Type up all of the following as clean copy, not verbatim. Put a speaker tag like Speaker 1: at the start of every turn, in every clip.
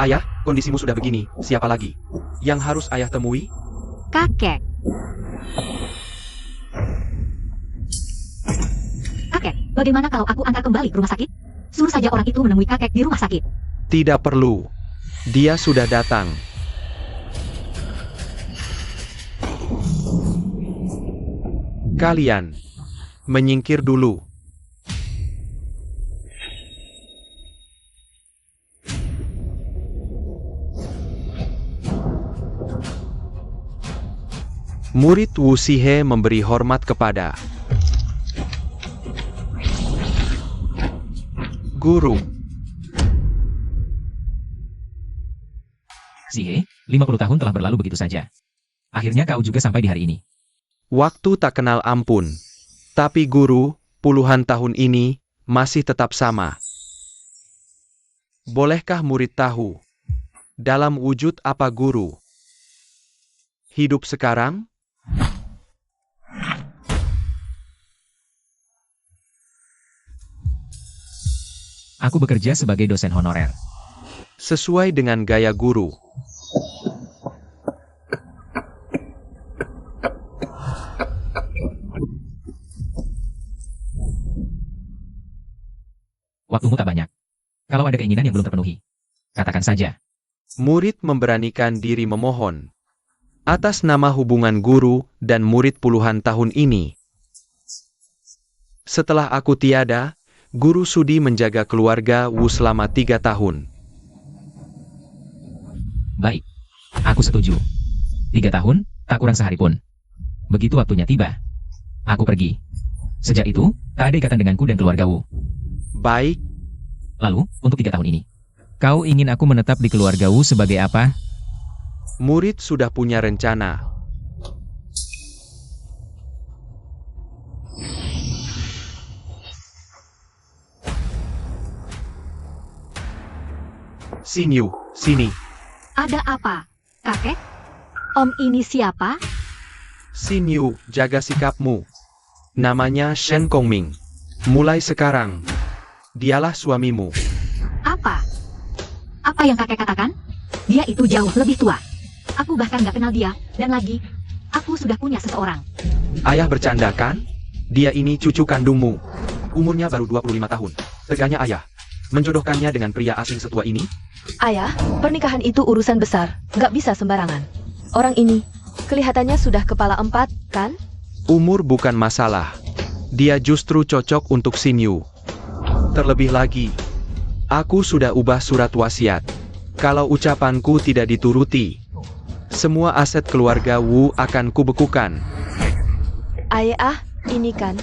Speaker 1: Ayah, kondisimu sudah begini, siapa lagi yang harus ayah temui?
Speaker 2: Kakek. Kakek, bagaimana kalau aku antar kembali ke rumah sakit? Suruh saja orang itu menemui kakek di rumah sakit.
Speaker 1: Tidak perlu. Dia sudah datang. Kalian menyingkir dulu. Murid Wu Shihe memberi hormat kepada guru.
Speaker 3: Shihe, 50 tahun telah berlalu begitu saja. Akhirnya kau juga sampai di hari ini.
Speaker 1: Waktu tak kenal ampun. Tapi guru, puluhan tahun ini, masih tetap sama. Bolehkah murid tahu, dalam wujud apa guru hidup sekarang?
Speaker 3: Aku bekerja sebagai dosen honorer.
Speaker 1: Sesuai dengan gaya guru.
Speaker 3: Waktumu tak banyak. Kalau ada keinginan yang belum terpenuhi, katakan saja.
Speaker 1: Murid memberanikan diri memohon. Atas nama hubungan guru dan murid puluhan tahun ini. Setelah aku tiada, guru sudi menjaga keluarga Wu selama 3 tahun.
Speaker 3: Baik. Aku setuju. 3 tahun, tak kurang sehari pun. Begitu waktunya tiba, aku pergi. Sejak itu, tak ada ikatan denganku dan keluarga Wu.
Speaker 1: Baik.
Speaker 3: Lalu, untuk 3 tahun ini, kau ingin aku menetap di keluarga Wu sebagai apa?
Speaker 1: Murid sudah punya rencana. Xinyu, sini.
Speaker 2: Ada apa, kakek? Om ini siapa?
Speaker 1: Xinyu, jaga sikapmu. Namanya Shen Kongming. Mulai sekarang, dialah suamimu.
Speaker 2: Apa? Apa yang kakek katakan? Dia itu jauh lebih tua. Aku bahkan gak kenal dia, dan lagi, aku sudah punya seseorang.
Speaker 1: Ayah bercanda kan? Dia ini cucu kandungmu. Umurnya baru 25 tahun. Teganya ayah menjodohkannya dengan pria asing setua ini?
Speaker 4: Ayah, pernikahan itu urusan besar, nggak bisa sembarangan. Orang ini, kelihatannya sudah kepala 4, kan?
Speaker 1: Umur bukan masalah. Dia justru cocok untuk Xinyu. Terlebih lagi, aku sudah ubah surat wasiat. Kalau ucapanku tidak dituruti, semua aset keluarga Wu akan kubekukan.
Speaker 4: Ayah, ini kan.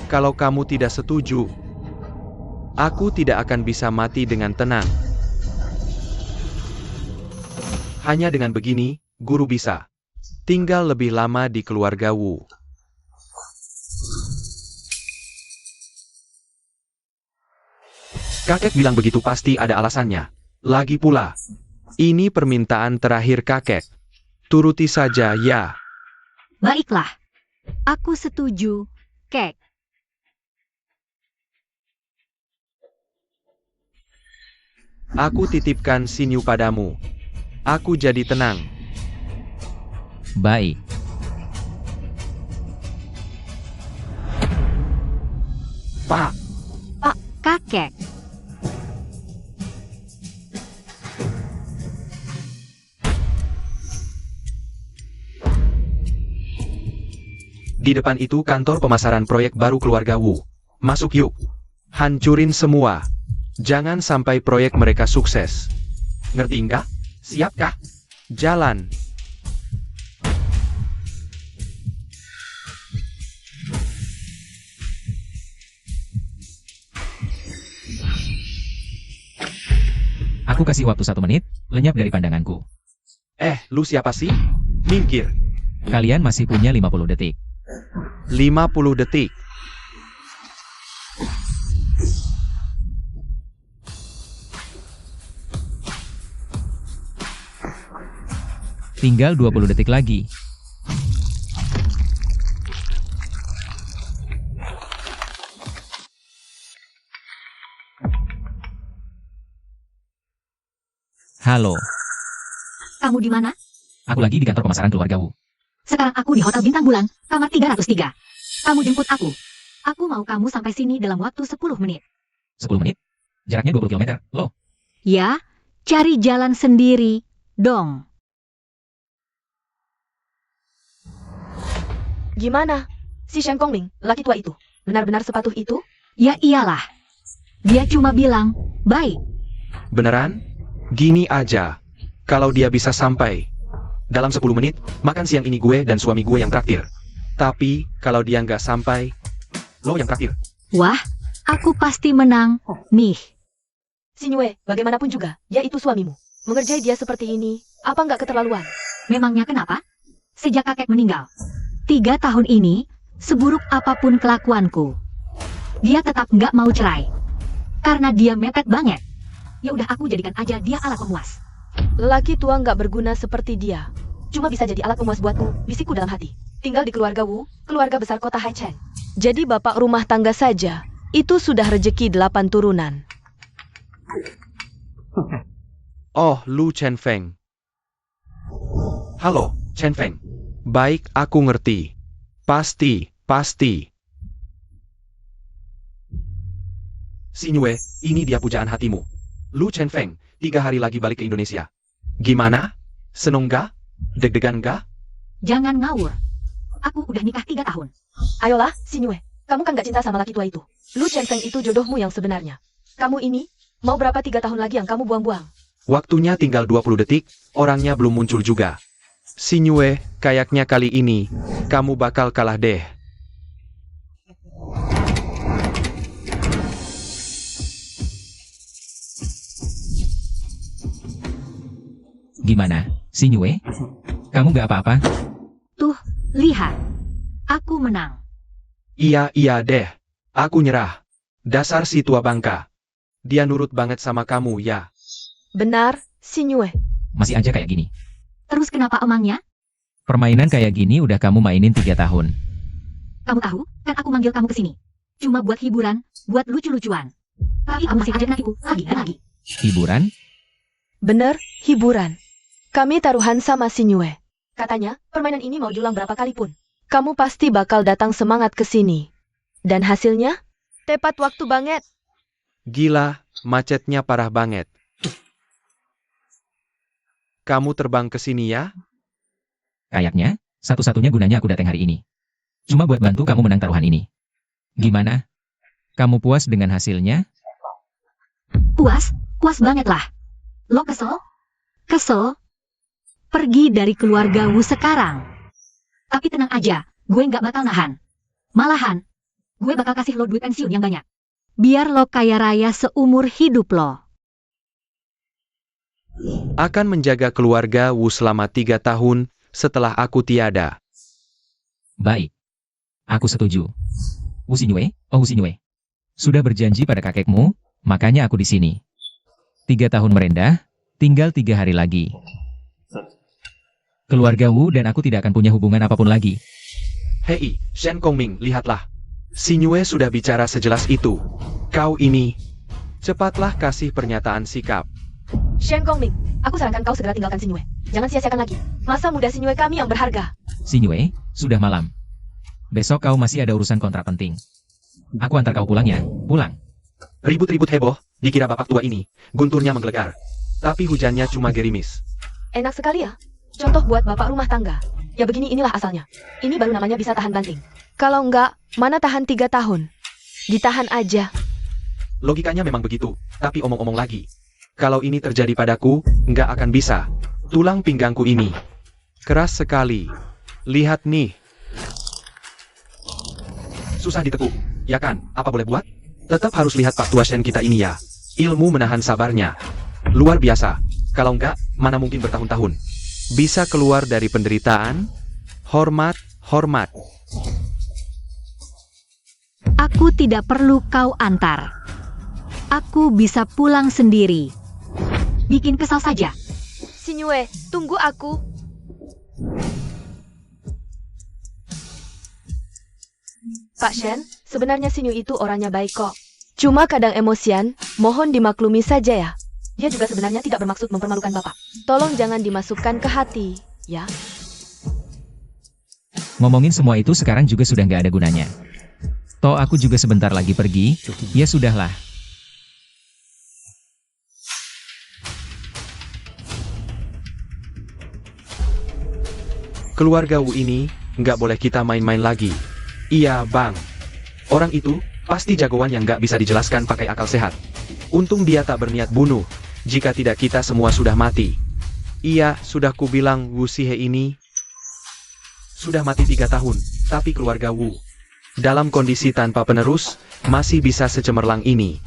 Speaker 1: Kalau kamu tidak setuju, aku tidak akan bisa mati dengan tenang. Hanya dengan begini, guru bisa tinggal lebih lama di keluarga Wu. Kakek bilang begitu pasti ada alasannya. Lagi pula, ini permintaan terakhir kakek. Turuti saja ya.
Speaker 2: Baiklah. Aku setuju, kek.
Speaker 1: Aku titipkan Xinyu padamu. Aku jadi tenang.
Speaker 3: Baik.
Speaker 1: Pak,
Speaker 2: Kakek.
Speaker 1: di depan itu kantor pemasaran proyek baru keluarga Wu. Masuk yuk. Hancurin semua. Jangan sampai proyek mereka sukses. Ngerti nggak? Siapkah? Jalan.
Speaker 3: Aku kasih waktu 1 menit, lenyap dari pandanganku.
Speaker 1: Lu siapa sih? Minggir.
Speaker 3: Kalian masih punya 50 detik.
Speaker 1: 50 detik.
Speaker 3: Tinggal 20 detik lagi. Halo,
Speaker 2: Kamu di mana?
Speaker 3: aku lagi di kantor pemasaran keluarga Wu.
Speaker 2: Sekarang aku di Hotel Bintang Bulan, kamar 303. Kamu jemput aku. Aku mau kamu sampai sini dalam waktu 10 menit.
Speaker 3: 10 menit? Jaraknya 20 km, loh.
Speaker 2: Ya, cari jalan sendiri, dong.
Speaker 4: Gimana? Si Shen Kongming, laki tua itu, benar-benar sepatuh itu?
Speaker 2: Ya iyalah. Dia cuma bilang, baik.
Speaker 1: Beneran? Gini aja. Kalau dia bisa sampai dalam 10 menit, makan siang ini gue dan suami gue yang traktir. Tapi, kalau dia nggak sampai, lo yang traktir.
Speaker 2: Wah, aku pasti menang, nih.
Speaker 4: Sinyue, bagaimanapun juga, dia itu suamimu. Mengerjai dia seperti ini, apa nggak keterlaluan?
Speaker 2: Memangnya kenapa? Sejak kakek meninggal, 3 tahun ini, seburuk apapun kelakuanku, dia tetap nggak mau cerai. Karena dia mepet banget. Ya udah aku jadikan aja dia alat pemuas.
Speaker 4: Lelaki tua nggak berguna seperti dia. Cuma bisa jadi alat pemuas buatmu, bisikku dalam hati. Tinggal di keluarga Wu, keluarga besar kota Haichen. Jadi bapak rumah tangga saja, itu sudah rejeki 8 turunan.
Speaker 1: Oh, Lu Chen Feng. Halo, Chen Feng. Baik, aku ngerti. Pasti. Sinyue, ini dia pujaan hatimu. Lu Chen Feng, 3 hari lagi balik ke Indonesia. Gimana? Seneng gak? Deg-degan gak?
Speaker 2: Jangan ngawur. Aku udah nikah 3 tahun.
Speaker 4: Ayolah, Sinyue, kamu kan gak cinta sama laki tua itu. Lu Chen Feng itu jodohmu yang sebenarnya. Kamu ini, mau berapa 3 tahun lagi yang kamu buang-buang?
Speaker 1: Waktunya tinggal 20 detik, orangnya belum muncul juga. Sinyue, kayaknya kali ini, kamu bakal kalah deh.
Speaker 3: Gimana, Sinyue? Kamu nggak apa-apa?
Speaker 2: Tuh, lihat. Aku menang.
Speaker 1: Iya deh. Aku nyerah. Dasar si tua bangka. Dia nurut banget sama kamu ya.
Speaker 4: Benar, Sinyue.
Speaker 3: Masih aja kayak gini.
Speaker 2: Terus kenapa emangnya?
Speaker 3: Permainan kayak gini udah kamu mainin 3 tahun.
Speaker 2: Kamu tahu, kan aku manggil kamu ke sini. Cuma buat hiburan, buat lucu-lucuan. Tapi kamu masih aja natiku, lagi dan lagi.
Speaker 3: Hiburan?
Speaker 4: Bener, hiburan. Kami taruhan sama Sinyue. Katanya, permainan ini mau diulang berapa kali pun. Kamu pasti bakal datang semangat ke sini. Dan hasilnya? Tepat waktu banget.
Speaker 1: Gila, macetnya parah banget. Kamu terbang ke sini ya?
Speaker 3: Kayaknya, satu-satunya gunanya aku datang hari ini. Cuma buat bantu kamu menang taruhan ini. Gimana? Kamu puas dengan hasilnya?
Speaker 2: Puas banget lah. Lo kesel? Kesel? Pergi dari keluarga Wu sekarang. Tapi tenang aja, gue nggak bakal nahan. Malahan, gue bakal kasih lo duit pensiun yang banyak. Biar lo kaya raya seumur hidup lo.
Speaker 1: Akan menjaga keluarga Wu selama 3 tahun setelah aku tiada.
Speaker 3: Baik. Aku setuju. Wu Sinyue, oh Wu Sinyue. Sudah berjanji pada kakekmu, makanya aku di sini. 3 tahun merendah, tinggal 3 hari lagi. Keluarga Wu dan aku tidak akan punya hubungan apapun lagi.
Speaker 1: Hei, Shen Kongming, lihatlah. Sinyue sudah bicara sejelas itu. Kau ini. Cepatlah kasih pernyataan sikap.
Speaker 4: Shen Kongming, aku sarankan kau segera tinggalkan Sinyue. Jangan sia-siakan lagi. Masa muda Sinyue kami yang berharga.
Speaker 3: Sinyue, sudah malam. Besok kau masih ada urusan kontrak penting. Aku antar kau pulang ya, pulang.
Speaker 1: Ribut-ribut heboh, dikira bapak tua ini. Gunturnya menggelegar. Tapi hujannya cuma gerimis.
Speaker 4: Enak sekali ya. Contoh buat bapak rumah tangga. Ya begini inilah asalnya. Ini baru namanya bisa tahan banting. Kalau enggak, mana tahan 3 tahun. Ditahan aja.
Speaker 1: Logikanya memang begitu, tapi omong-omong lagi. Kalau ini terjadi padaku, nggak akan bisa. Tulang pinggangku ini keras sekali. Lihat nih. Susah ditekuk, ya kan? Apa boleh buat? Tetap harus lihat Pak Tua Shen kita ini ya. Ilmu menahan sabarnya luar biasa. Kalau nggak, mana mungkin bertahun-tahun. Bisa keluar dari penderitaan. Hormat.
Speaker 2: Aku tidak perlu kau antar. Aku bisa pulang sendiri. Bikin kesal saja.
Speaker 4: Sinyue, tunggu aku. Pak Shen, sebenarnya Sinyu itu orangnya baik kok. Cuma kadang emosian, mohon dimaklumi saja ya. Dia juga sebenarnya tidak bermaksud mempermalukan Bapak. Tolong jangan dimasukkan ke hati, ya.
Speaker 3: Ngomongin semua itu sekarang juga sudah nggak ada gunanya. Toh aku juga sebentar lagi pergi, ya sudahlah.
Speaker 1: Keluarga Wu ini, nggak boleh kita main-main lagi. Iya, Bang. Orang itu, pasti jagoan yang nggak bisa dijelaskan pakai akal sehat. Untung dia tak berniat bunuh. Jika tidak kita semua sudah mati. Iya, sudah kubilang Wu Sihe ini sudah mati 3 tahun, tapi keluarga Wu dalam kondisi tanpa penerus, masih bisa secemerlang ini.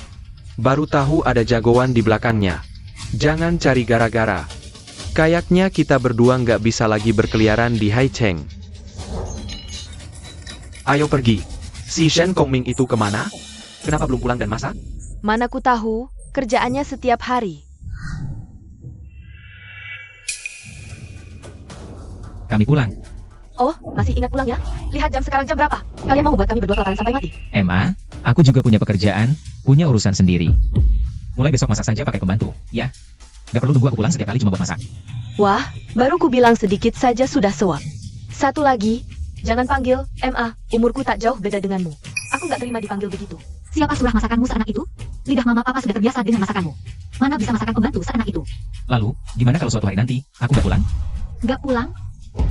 Speaker 1: Baru tahu ada jagoan di belakangnya. Jangan cari gara-gara. Kayaknya kita berdua nggak bisa lagi berkeliaran di Haicheng. Ayo pergi. Si Shen Kongming itu kemana? Kenapa belum pulang dan masak?
Speaker 4: Mana ku tahu, kerjaannya setiap hari.
Speaker 3: Kami pulang.
Speaker 4: Oh, masih ingat pulang ya? Lihat jam sekarang jam berapa? Kalian mau membuat kami berdua kelaparan sampai mati?
Speaker 3: Emma, aku juga punya pekerjaan, punya urusan sendiri. Mulai besok masak saja pakai pembantu, ya? Gak perlu tunggu aku pulang setiap kali cuma buat masak.
Speaker 4: Wah, baru ku bilang sedikit saja sudah sewak. Satu lagi, jangan panggil MA, umurku tak jauh beda denganmu. Aku nggak terima dipanggil begitu.
Speaker 2: Siapa surah masakanmu seanak itu? Lidah mama papa sudah terbiasa dengan masakanmu. Mana bisa masakan pembantu seanak itu?
Speaker 3: Lalu, gimana kalau suatu hari nanti, aku gak pulang?
Speaker 2: Gak pulang?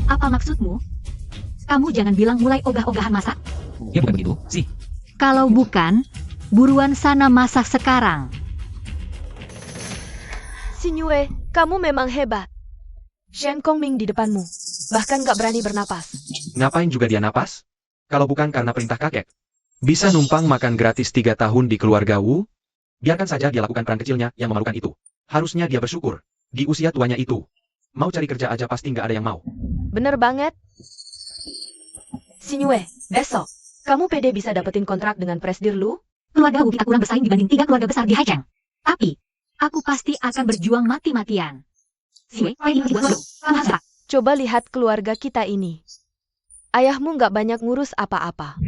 Speaker 2: Apa maksudmu? Kamu jangan bilang mulai ogah-ogahan masak.
Speaker 3: Ya bukan begitu, sih.
Speaker 2: Kalau bukan, buruan sana masak sekarang.
Speaker 4: Sinyue, kamu memang hebat. Shen Kongming di depanmu, bahkan gak berani bernapas.
Speaker 1: Ngapain juga dia napas? Kalau bukan karena perintah kakek. Bisa numpang makan gratis 3 tahun di keluarga Wu? Biarkan saja dia lakukan peran kecilnya yang memalukan itu. Harusnya dia bersyukur. Di usia tuanya itu. Mau cari kerja aja pasti nggak ada yang mau.
Speaker 4: Bener banget. Sinyue, besok, kamu pede bisa dapetin kontrak dengan Presdir Lu?
Speaker 2: Keluarga Wu kita kurang bersaing dibanding 3 keluarga besar di Haicheng. Tapi, aku pasti akan berjuang mati-matian.
Speaker 4: Coba lihat keluarga kita ini. Ayahmu nggak banyak ngurus apa-apa.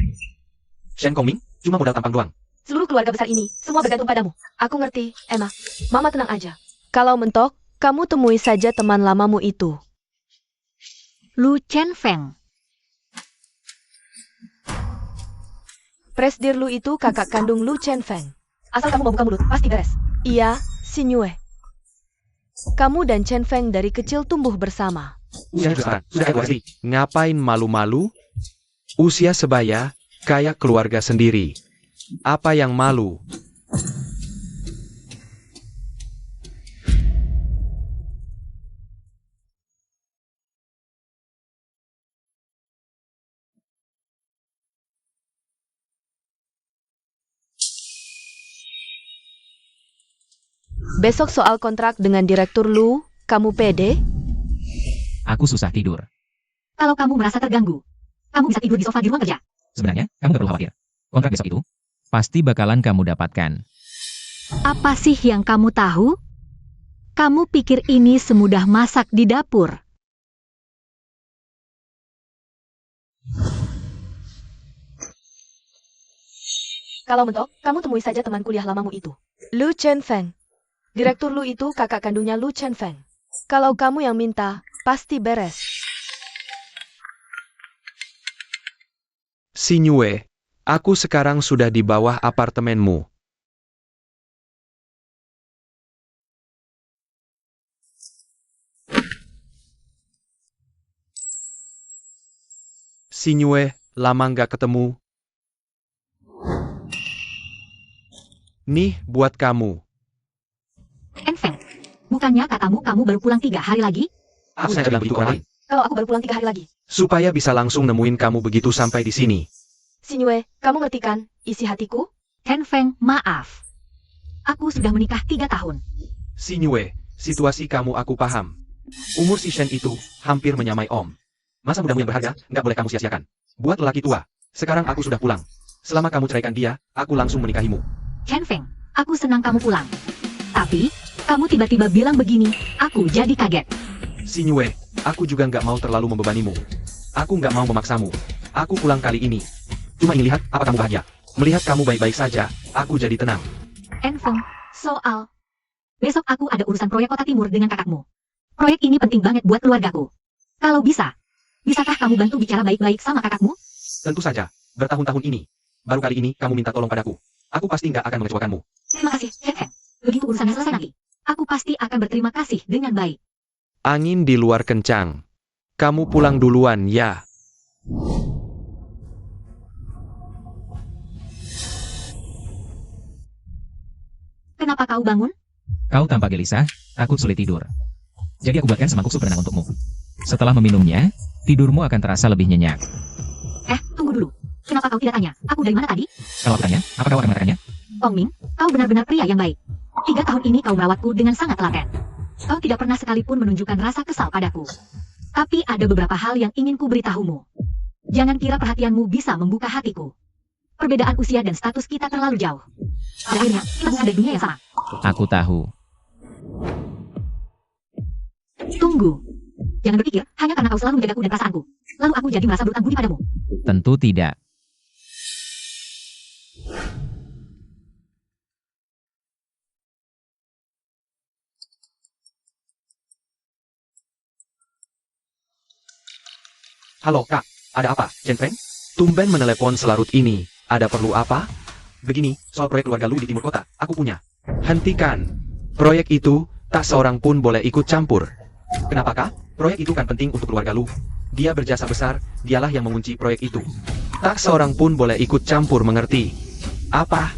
Speaker 1: Shen Kongming, cuma modal tampang doang.
Speaker 4: Seluruh keluarga besar ini, semua bergantung padamu. Aku ngerti, Emma. Mama tenang aja. Kalau mentok, kamu temui saja teman lamamu itu.
Speaker 2: Lu Chen Feng.
Speaker 4: Presdir Lu itu kakak kandung Lu Chen Feng. Asal kamu mau buka mulut, pasti beres. Iya, Sinyue. Kamu dan Chen Feng dari kecil tumbuh bersama.
Speaker 1: Usia besar, sudah egois. Ngapain malu-malu? Usia sebaya, kayak keluarga sendiri. Apa yang malu?
Speaker 4: Besok soal kontrak dengan Direktur Lu, kamu pede?
Speaker 3: Aku susah tidur.
Speaker 2: Kalau kamu merasa terganggu, kamu bisa tidur di sofa di ruang kerja.
Speaker 3: Sebenarnya, kamu gak perlu khawatir. Kontrak besok itu, pasti bakalan kamu dapatkan.
Speaker 2: Apa sih yang kamu tahu? Kamu pikir ini semudah masak di dapur?
Speaker 4: Kalau mentok, kamu temui saja teman kuliah lamamu itu. Lu Chen Feng. Direktur Lu itu kakak kandungnya Lu Chen Feng. Kalau kamu yang minta, pasti beres.
Speaker 1: Sinyue, aku sekarang sudah di bawah apartemenmu. Sinyue, lama nggak ketemu. Nih, buat kamu.
Speaker 2: Chen Feng, bukannya katamu kamu baru pulang 3 hari lagi?
Speaker 1: Aku sengaja bilang begitu orang lain.
Speaker 4: Kalau aku baru pulang 3 hari lagi.
Speaker 1: Supaya bisa langsung nemuin kamu begitu sampai di sini.
Speaker 4: Sinyue, kamu ngerti kan isi hatiku?
Speaker 2: Chen Feng, maaf. Aku sudah menikah 3 tahun.
Speaker 1: Sinyue, situasi kamu aku paham. Umur si Shen itu hampir menyamai Om. Masa mudamu yang berharga, nggak boleh kamu sia-siakan. Buat lelaki tua, sekarang aku sudah pulang. Selama kamu ceraikan dia, aku langsung menikahimu.
Speaker 2: Chen Feng, aku senang kamu pulang. Tapi, kamu tiba-tiba bilang begini, aku jadi kaget.
Speaker 1: Sinyue, aku juga nggak mau terlalu membebanimu. Aku nggak mau memaksamu. Aku pulang kali ini. Cuma ingin lihat apa kamu bahagia. Melihat kamu baik-baik saja, aku jadi tenang.
Speaker 2: Chen Feng, soal besok aku ada urusan proyek Kota Timur dengan kakakmu. Proyek ini penting banget buat keluargaku. Kalau bisa, bisakah kamu bantu bicara baik-baik sama kakakmu?
Speaker 1: Tentu saja, bertahun-tahun ini. Baru kali ini kamu minta tolong padaku. Aku pasti nggak akan mengecewakanmu.
Speaker 2: Terima kasih, Chen Feng. Begitu urusannya selesai nanti, aku pasti akan berterima kasih dengan baik.
Speaker 1: Angin di luar kencang. Kamu pulang duluan ya.
Speaker 2: Kenapa kau bangun?
Speaker 3: Kau tampak gelisah, takut sulit tidur. Jadi aku buatkan semangkuk sup renang untukmu. Setelah meminumnya, tidurmu akan terasa lebih nyenyak.
Speaker 2: Tunggu dulu. Kenapa kau tidak tanya? Aku dari mana tadi?
Speaker 3: Kalau aku tanya, apa kau akan mengatakannya?
Speaker 2: Ong Ming, kau benar-benar pria yang baik. 3 tahun ini kau merawatku dengan sangat telaten. Kau tidak pernah sekalipun menunjukkan rasa kesal padaku. Tapi ada beberapa hal yang ingin ku beritahumu. Jangan kira perhatianmu bisa membuka hatiku. Perbedaan usia dan status kita terlalu jauh. Pada akhirnya, kita berada di dunia yang sama.
Speaker 3: Aku tahu.
Speaker 2: Tunggu. Jangan berpikir, hanya karena kau selalu menjagaku dan perasaanku. Lalu aku jadi merasa berutang budi padamu.
Speaker 3: Tentu tidak.
Speaker 1: Halo kak, ada apa, Chen Feng? Tumben menelepon selarut ini. Ada perlu apa? Begini, soal proyek keluarga lu di timur kota, aku punya. Hentikan. Proyek itu, tak seorang pun boleh ikut campur. Kenapa kak? Proyek itu kan penting untuk keluarga lu. Dia berjasa besar, dialah yang mengunci proyek itu. Tak seorang pun boleh ikut campur, mengerti? Apa?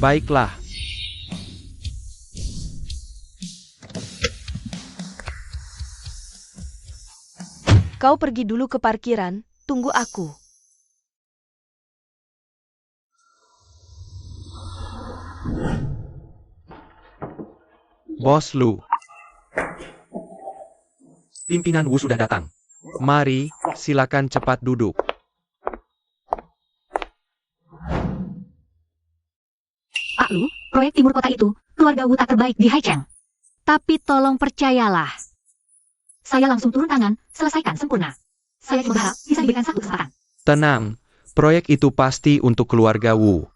Speaker 1: Baiklah.
Speaker 4: Kau pergi dulu ke parkiran, tunggu aku.
Speaker 1: Bos Lu. Pimpinan Wu sudah datang. Mari, silakan cepat duduk.
Speaker 2: Pak Lu, proyek timur kota itu, keluarga Wu tak terbaik di Haicheng. Tapi tolong percayalah. Saya langsung turun tangan, selesaikan sempurna. Saya cuma berharap bisa diberikan satu kesempatan.
Speaker 1: Tenang, proyek itu pasti untuk keluarga Wu.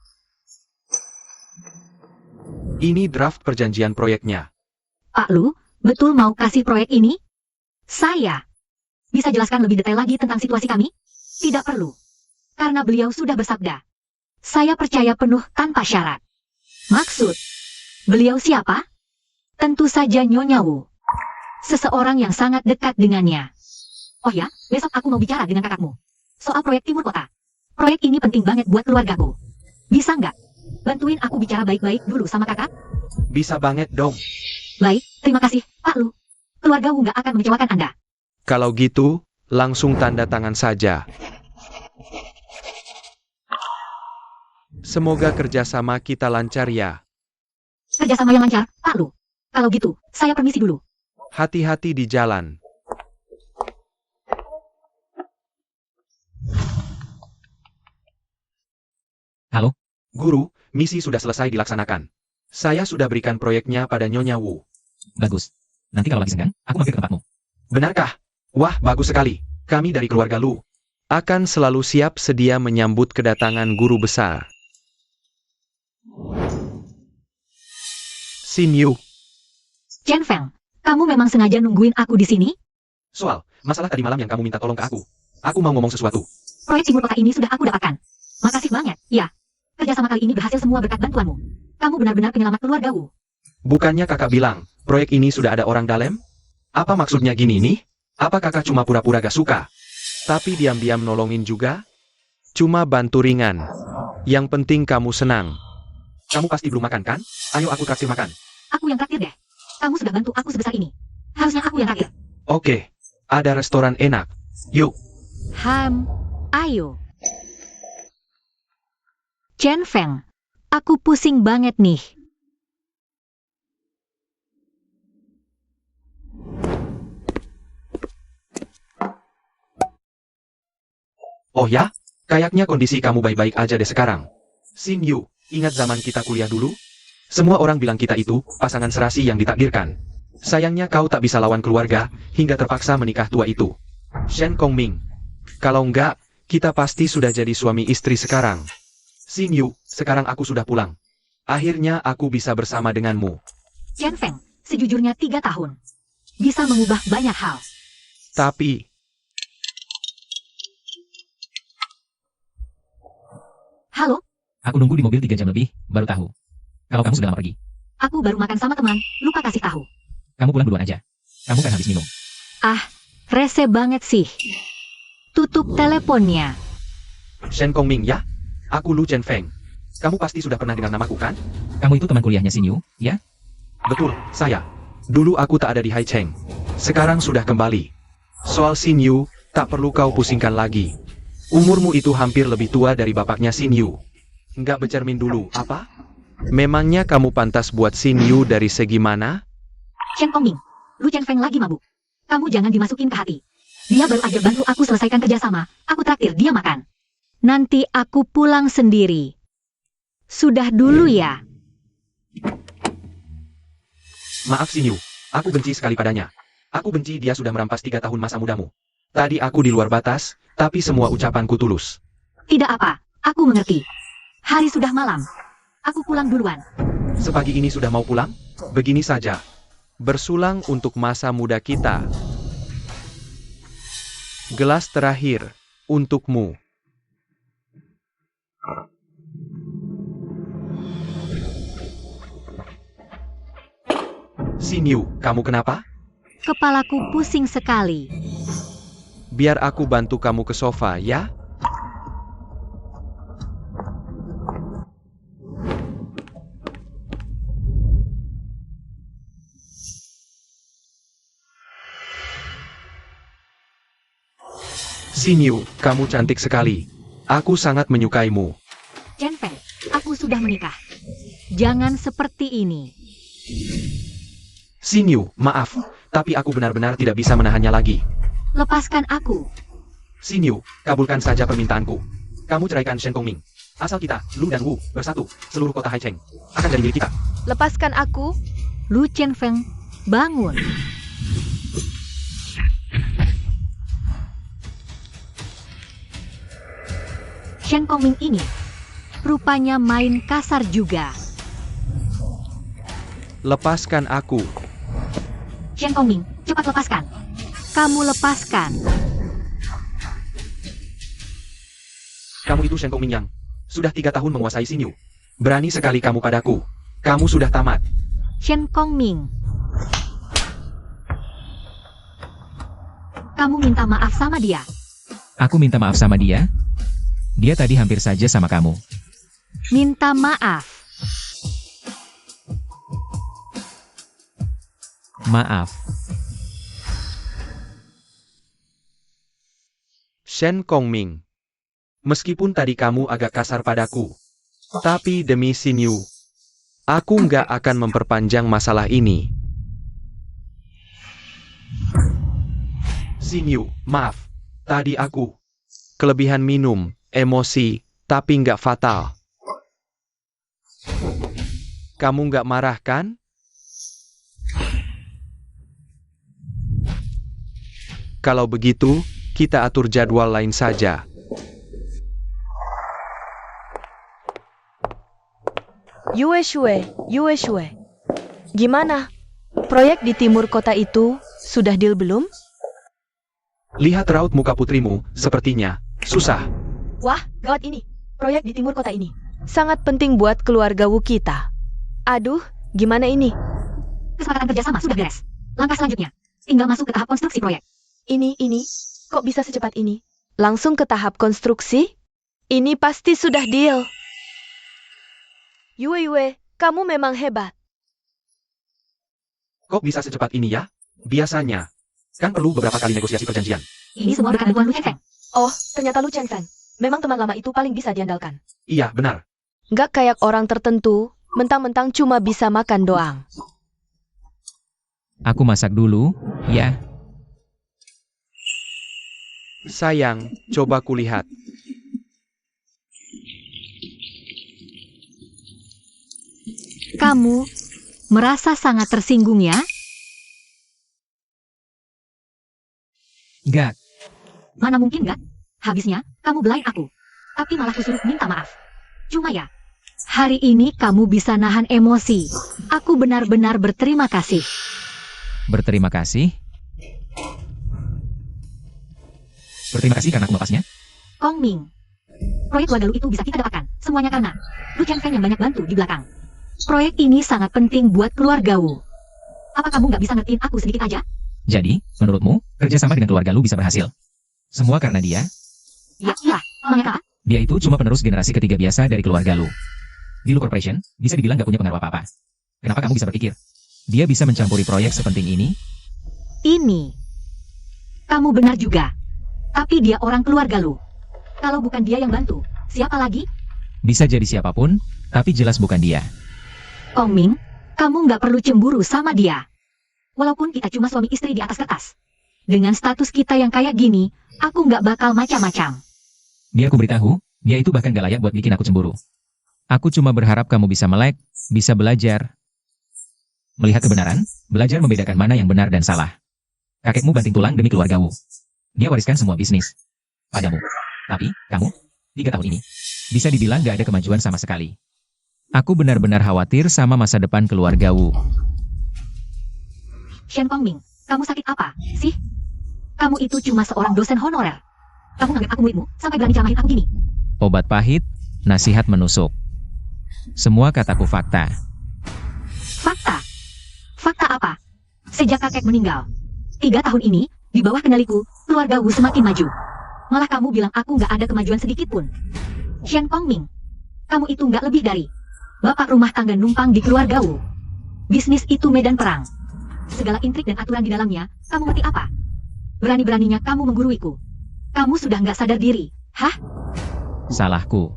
Speaker 1: Ini draft perjanjian proyeknya.
Speaker 2: Pak Lu, betul mau kasih proyek ini? Saya. Bisa jelaskan lebih detail lagi tentang situasi kami? Tidak perlu. Karena beliau sudah bersabda. Saya percaya penuh tanpa syarat. Maksud, beliau siapa? Tentu saja Nyonya Wu. Seseorang yang sangat dekat dengannya. Oh ya, besok aku mau bicara dengan kakakmu. Soal proyek timur kota. Proyek ini penting banget buat keluargaku. Bisa nggak? Bantuin aku bicara baik-baik dulu sama kakak?
Speaker 1: Bisa banget dong.
Speaker 2: Baik, terima kasih, Pak Lu. Keluarga Wu nggak akan mengecewakan Anda.
Speaker 1: Kalau gitu, langsung tanda tangan saja. Semoga kerjasama kita lancar ya.
Speaker 2: Kerjasama yang lancar, Pak Lu. Kalau gitu, saya permisi dulu.
Speaker 1: Hati-hati di jalan.
Speaker 3: Halo?
Speaker 1: Guru, misi sudah selesai dilaksanakan. Saya sudah berikan proyeknya pada Nyonya Wu.
Speaker 3: Bagus. Nanti kalau lagi senggang, aku mampir ke tempatmu.
Speaker 1: Benarkah? Wah, bagus sekali. Kami dari keluarga Lu akan selalu siap sedia menyambut kedatangan guru besar. Xin Yu.
Speaker 2: Chen Feng, kamu memang sengaja nungguin aku di sini?
Speaker 1: Soal masalah tadi malam yang kamu minta tolong ke aku. Aku mau ngomong sesuatu.
Speaker 2: Proyek timur kota ini sudah aku dapatkan. Makasih banyak. Ya, kerjasama kali ini berhasil semua berkat bantuanmu. Kamu benar-benar penyelamat keluarga Wu.
Speaker 1: Bukannya kakak bilang, proyek ini sudah ada orang dalam? Apa maksudnya gini nih? Apa kakak cuma pura-pura gak suka? Tapi diam-diam nolongin juga? Cuma bantu ringan. Yang penting kamu senang. Kamu pasti belum makan kan? Ayo aku traktir makan.
Speaker 2: Aku yang traktir deh. Kamu sudah bantu aku sebesar ini. Harusnya aku yang traktir.
Speaker 1: Oke, ada restoran enak. Yuk.
Speaker 2: Ayo. Chen Feng, aku pusing banget nih.
Speaker 1: Oh ya? Kayaknya kondisi kamu baik-baik aja deh sekarang. Xin Yu, ingat zaman kita kuliah dulu? Semua orang bilang kita itu pasangan serasi yang ditakdirkan. Sayangnya kau tak bisa lawan keluarga, hingga terpaksa menikah tua itu. Shen Kongming. Kalau enggak, kita pasti sudah jadi suami istri sekarang. Xin Yu, sekarang aku sudah pulang. Akhirnya aku bisa bersama denganmu.
Speaker 2: Chen Feng, sejujurnya 3 tahun. Bisa mengubah banyak hal.
Speaker 1: Tapi,
Speaker 2: Halo,
Speaker 3: Aku nunggu di mobil 3 jam lebih, baru tahu. Kalau kamu sudah lama pergi,
Speaker 2: aku baru makan sama teman, lupa kasih tahu.
Speaker 3: kamu pulang duluan aja. Kamu kan habis minum.
Speaker 2: Rese banget sih. Tutup teleponnya.
Speaker 1: Shen Kongming ya? Aku Lu Chen Feng. Kamu pasti sudah pernah dengar namaku kan?
Speaker 3: Kamu itu teman kuliahnya Xinyu, ya?
Speaker 1: Betul, saya. Dulu aku tak ada di Haicheng. Sekarang sudah kembali. Soal Xinyu, tak perlu kau pusingkan lagi. Umurmu itu hampir lebih tua dari bapaknya Xinyu. Nggak bercermin dulu, apa? Memangnya kamu pantas buat Xinyu dari segi mana?
Speaker 2: Shen Kongming, Lu Chen Feng lagi mabuk. Kamu jangan dimasukin ke hati. Dia baru aja bantu aku selesaikan kerjasama. Aku traktir dia makan. Nanti aku pulang sendiri. Sudah dulu ya.
Speaker 1: Maaf Xinyu, aku benci sekali padanya. Aku benci dia sudah merampas 3 tahun masa mudamu. Tadi aku di luar batas, tapi semua ucapanku tulus.
Speaker 2: Tidak apa, aku mengerti. Hari sudah malam. Aku pulang duluan.
Speaker 1: Sepagi ini sudah mau pulang? Begini saja. Bersulang untuk masa muda kita. Gelas terakhir, untukmu. Xinyu, kamu kenapa?
Speaker 2: Kepalaku pusing sekali.
Speaker 1: Biar aku bantu kamu ke sofa, ya? Xinyu, kamu cantik sekali. Aku sangat menyukaimu.
Speaker 2: Chen Feng, aku sudah menikah. Jangan seperti ini.
Speaker 1: Xinyu, maaf, tapi aku benar-benar tidak bisa menahannya lagi.
Speaker 2: Lepaskan aku.
Speaker 1: Xinyu, kabulkan saja permintaanku. Kamu ceraikan Shen Kongming. Asal kita, Lu dan Wu, bersatu, seluruh kota Haicheng akan jadi milik kita.
Speaker 4: Lepaskan aku.
Speaker 2: Lu Chen Feng, bangun. Shen Kongming ini rupanya main kasar juga.
Speaker 1: Lepaskan aku.
Speaker 2: Shen Kongming, cepat lepaskan. Kamu lepaskan.
Speaker 1: Kamu itu Shen Kongming yang sudah 3 tahun menguasai Xinyu. Berani sekali kamu padaku. Kamu sudah tamat.
Speaker 2: Shen Kongming. Kamu minta maaf sama dia.
Speaker 3: Aku minta maaf sama dia. Dia tadi hampir saja sama kamu.
Speaker 2: Minta maaf.
Speaker 3: Maaf.
Speaker 1: Shen Kongming. Meskipun tadi kamu agak kasar padaku, tapi demi Xinyu, aku nggak akan memperpanjang masalah ini. Xinyu, maaf. Tadi aku kelebihan minum, emosi, tapi nggak fatal. Kamu nggak marah kan? Kalau begitu, kita atur jadwal lain saja.
Speaker 4: Yue Shui. Gimana? Proyek di timur kota itu sudah deal belum?
Speaker 1: Lihat raut muka putrimu, sepertinya susah.
Speaker 4: Wah, gawat ini. Proyek di timur kota ini sangat penting buat keluarga Wu kita. Aduh, gimana ini?
Speaker 2: Kesepakatan kerjasama sudah beres. Langkah selanjutnya, tinggal masuk ke tahap konstruksi proyek.
Speaker 4: Ini, kok bisa secepat ini? Langsung ke tahap konstruksi? Ini pasti sudah deal. Yue, kamu memang hebat.
Speaker 1: Kok bisa secepat ini ya? Biasanya, kan perlu beberapa kali negosiasi perjanjian.
Speaker 2: Ini semua berkat bantuan Lu Chen Feng.
Speaker 4: Oh, ternyata Lu Chen Feng. Memang teman lama itu paling bisa diandalkan.
Speaker 1: Iya, benar.
Speaker 4: Nggak kayak orang tertentu, mentang-mentang cuma bisa makan doang.
Speaker 3: Aku masak dulu, ya.
Speaker 1: Sayang, coba kulihat.
Speaker 2: Kamu merasa sangat tersinggung ya?
Speaker 3: Gak.
Speaker 2: Mana mungkin nggak? Habisnya, kamu belain aku. Tapi malah kusuruh minta maaf. Cuma ya, Hari ini kamu bisa nahan emosi. Aku benar-benar berterima kasih.
Speaker 3: Berterima kasih? Berterima kasih karena aku melepasnya?
Speaker 2: Kong Ming. Proyek keluarga Lu itu bisa kita dapatkan. Semuanya karena Lu Chen Feng yang banyak bantu di belakang. Proyek ini sangat penting buat keluarga Wu. Apa kamu nggak bisa ngertiin aku sedikit aja?
Speaker 3: Jadi, menurutmu, kerjasama dengan keluarga lu bisa berhasil? Semua karena dia?
Speaker 2: Ya, iya. Emangnya apa?
Speaker 3: Dia itu cuma penerus generasi ketiga biasa dari keluarga lu. Di Lu Corporation, bisa dibilang gak punya pengaruh apa-apa. Kenapa kamu bisa berpikir? Dia bisa mencampuri proyek sepenting ini?
Speaker 2: Ini. Kamu benar juga. Tapi dia orang keluarga Lu. Kalau bukan dia yang bantu, siapa lagi?
Speaker 3: Bisa jadi siapapun, tapi jelas bukan dia.
Speaker 2: Kong Ming, kamu nggak perlu cemburu sama dia. Walaupun kita cuma suami istri di atas kertas. Dengan status kita yang kayak gini, aku nggak bakal macam-macam.
Speaker 3: Biar aku beritahu, dia itu bahkan gak layak buat bikin aku cemburu. Aku cuma berharap kamu bisa melek, bisa belajar. Melihat kebenaran, belajar membedakan mana yang benar dan salah. Kakekmu banting tulang demi keluargamu. Dia wariskan semua bisnis padamu. Tapi, kamu, 3 tahun ini, bisa dibilang gak ada kemajuan sama sekali. Aku benar-benar khawatir sama masa depan keluarga Wu.
Speaker 2: Shen Kongming, kamu sakit apa sih? Kamu itu cuma seorang dosen honorer. Kamu nganggap aku muridmu sampai berani ceramahin aku gini.
Speaker 3: Obat pahit, nasihat menusuk. Semua kataku fakta.
Speaker 2: Fakta? Fakta apa? Sejak kakek meninggal, 3 tahun ini, di bawah kendaliku, keluarga Wu semakin maju. Malah kamu bilang aku nggak ada kemajuan sedikit pun. Shen Kongming, kamu itu nggak lebih dari bapak rumah tangga numpang di keluarga Wu. Bisnis itu medan perang. Segala intrik dan aturan di dalamnya, kamu ngerti apa? Berani-beraninya kamu mengguruiku. Kamu sudah nggak sadar diri, hah?
Speaker 3: Salahku.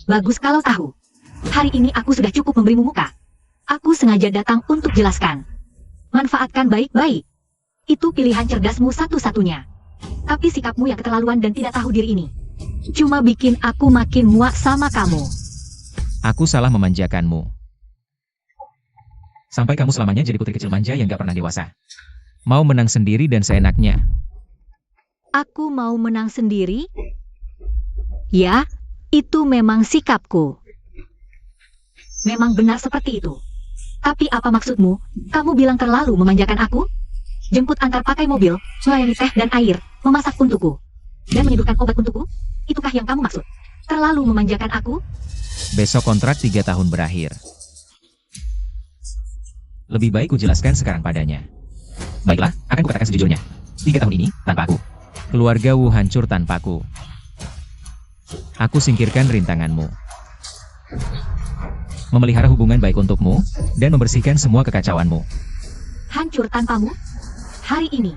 Speaker 2: Bagus kalau tahu. Hari ini aku sudah cukup memberimu muka. Aku sengaja datang untuk jelaskan. Manfaatkan baik-baik. Itu pilihan cerdasmu satu-satunya. Tapi sikapmu yang keterlaluan dan tidak tahu diri ini cuma bikin aku makin muak sama kamu.
Speaker 3: Aku salah memanjakanmu. Sampai kamu selamanya jadi putri kecil manja yang gak pernah dewasa. Mau menang sendiri dan seenaknya.
Speaker 2: Aku mau menang sendiri? Ya, itu memang sikapku. Memang benar seperti itu. Tapi apa maksudmu? Kamu bilang terlalu memanjakan aku? Jemput antar pakai mobil, melayani teh dan air, memasak untukku, dan menyedurkan obat untukku? Itukah yang kamu maksud? Terlalu memanjakan aku?
Speaker 3: Besok kontrak 3 tahun berakhir. Lebih baik kujelaskan sekarang padanya. Baiklah, akan kukatakan sejujurnya. 3 tahun ini, tanpa aku. Keluarga Wu hancur tanpaku. Aku singkirkan rintanganmu. Memelihara hubungan baik untukmu, dan membersihkan semua kekacauanmu.
Speaker 2: Hancur tanpamu? Hari ini,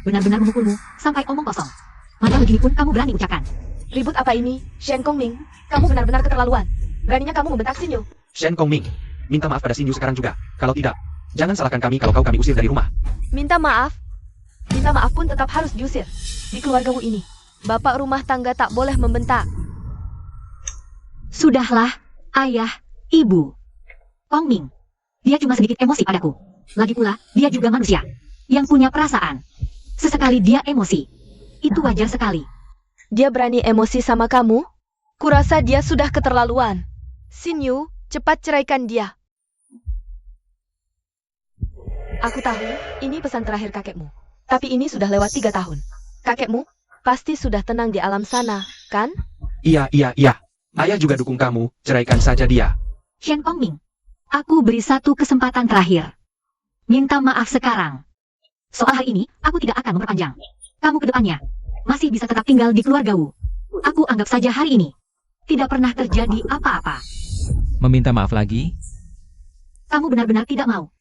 Speaker 2: benar-benar memukulmu sampai omong kosong. Maka begini pun kamu berani ucapkan.
Speaker 4: Ribut apa ini, Shen Kongming? Kamu benar-benar keterlaluan. Beraninya kamu membentak Xinyu.
Speaker 1: Shen Kongming, minta maaf pada Xinyu sekarang juga. Kalau tidak, jangan salahkan kami kalau kami usir dari rumah.
Speaker 4: Minta maaf? Minta maaf pun tetap harus diusir. Di keluarga Wu ini, bapak rumah tangga tak boleh membentak.
Speaker 2: Sudahlah, ayah, ibu. Kongming, dia cuma sedikit emosi padaku. Lagi pula, dia juga manusia yang punya perasaan. Sesekali dia emosi. Itu wajar sekali.
Speaker 4: Dia berani emosi sama kamu? Kurasa dia sudah keterlaluan. Xinyu, cepat ceraikan dia. Aku tahu, ini pesan terakhir kakekmu. Tapi ini sudah lewat 3 tahun. Kakekmu pasti sudah tenang di alam sana, kan?
Speaker 1: Iya. Ayah juga dukung kamu, ceraikan saja dia.
Speaker 2: Shen Kongming, aku beri satu kesempatan terakhir. Minta maaf sekarang. Soal hari ini, aku tidak akan memperpanjang. Kamu ke depannya masih bisa tetap tinggal di keluarga Wu. Aku anggap saja hari ini tidak pernah terjadi apa-apa.
Speaker 3: Meminta maaf lagi?
Speaker 2: Kamu benar-benar tidak mau.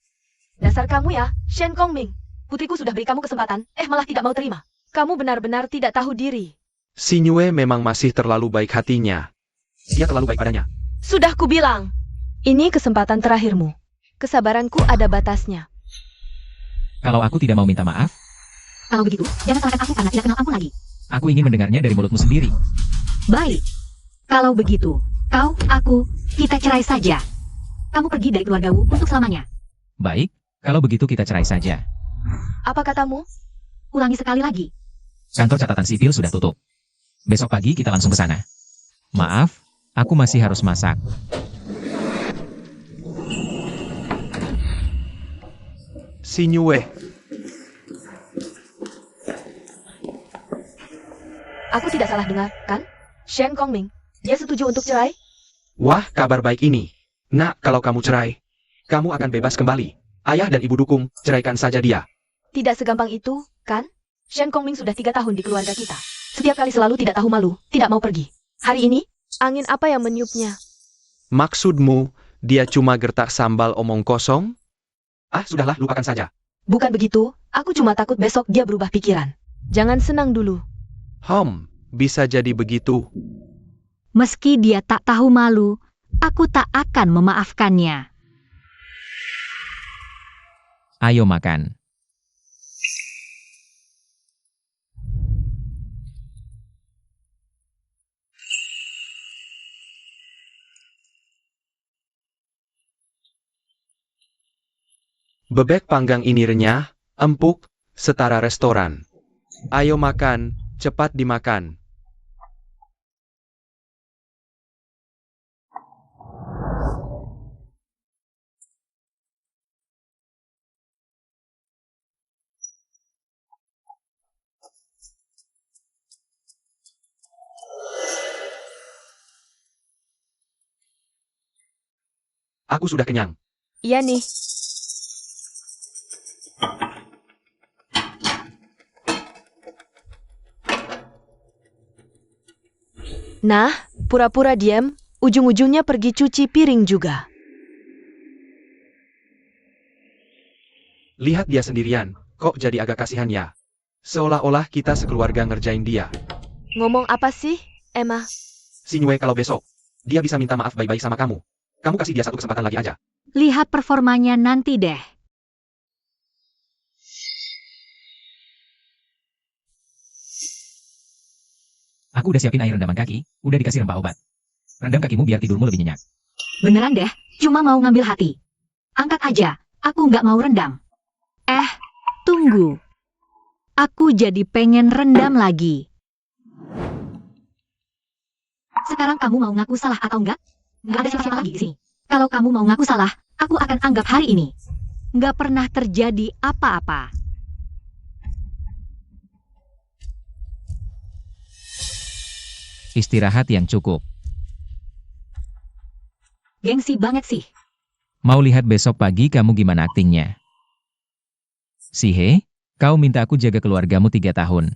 Speaker 4: Dasar kamu ya, Shen Kongming. Putriku sudah beri kamu kesempatan, malah tidak mau terima. Kamu benar-benar tidak tahu diri.
Speaker 1: Xinyu memang masih terlalu baik hatinya. Dia terlalu baik padanya.
Speaker 4: Sudah kubilang. Ini kesempatan terakhirmu. Kesabaranku ada batasnya.
Speaker 3: Kalau aku tidak mau minta maaf,
Speaker 2: Kalau begitu, jangan salahkan aku karena tidak kenal aku lagi.
Speaker 3: aku ingin mendengarnya dari mulutmu sendiri.
Speaker 2: Baik. Kalau begitu, kau, aku, kita cerai saja. Kamu pergi dari keluarga Wu untuk selamanya.
Speaker 3: Baik, kalau begitu kita cerai saja.
Speaker 4: Apa katamu?
Speaker 2: Ulangi sekali lagi.
Speaker 3: Kantor catatan sipil sudah tutup. Besok pagi kita langsung ke sana. Maaf, Aku masih harus masak.
Speaker 1: Sinyue,
Speaker 4: Aku tidak salah dengar, kan? Shen Kongming, dia setuju untuk cerai?
Speaker 1: wah kabar baik ini. Nak, kalau kamu cerai, kamu akan bebas kembali. Ayah dan ibu dukung, ceraikan saja dia.
Speaker 4: Tidak segampang itu, kan? Shen Kongming sudah 3 tahun di keluarga kita. Setiap kali selalu tidak tahu malu, tidak mau pergi. Hari ini, angin apa yang meniupnya?
Speaker 1: Maksudmu, dia cuma gertak sambal omong kosong? Ah, sudahlah, lupakan saja.
Speaker 4: Bukan begitu, aku cuma takut besok dia berubah pikiran. Jangan senang dulu.
Speaker 1: Bisa jadi begitu.
Speaker 2: Meski dia tak tahu malu, aku tak akan memaafkannya.
Speaker 3: Ayo makan.
Speaker 1: Bebek panggang ini renyah, empuk, setara restoran. Ayo makan, cepat dimakan. Aku sudah kenyang.
Speaker 4: Iya nih. Nah, pura-pura diam, ujung-ujungnya pergi cuci piring juga.
Speaker 1: Lihat dia sendirian, kok jadi agak kasihan ya. Seolah-olah kita sekeluarga ngerjain dia.
Speaker 4: Ngomong apa sih, Emma?
Speaker 1: Sinyue, kalau besok, dia bisa minta maaf baik-baik sama kamu. Kamu kasih dia satu kesempatan lagi aja.
Speaker 2: Lihat performanya nanti deh.
Speaker 3: Aku udah siapin air rendaman kaki, udah dikasih rempah obat. Rendam kakimu biar tidurmu lebih nyenyak.
Speaker 2: Beneran deh, cuma mau ngambil hati. Angkat aja, aku nggak mau rendam. Tunggu. Aku jadi pengen rendam lagi. Sekarang kamu mau ngaku salah atau enggak? Nggak ada siapa-siapa lagi di sini. Kalau kamu mau ngaku salah, aku akan anggap hari ini nggak pernah terjadi apa-apa.
Speaker 3: Istirahat yang cukup.
Speaker 2: Gengsi banget sih.
Speaker 3: Mau lihat besok pagi kamu gimana aktingnya? Sihe, kau minta aku jaga keluargamu 3 tahun.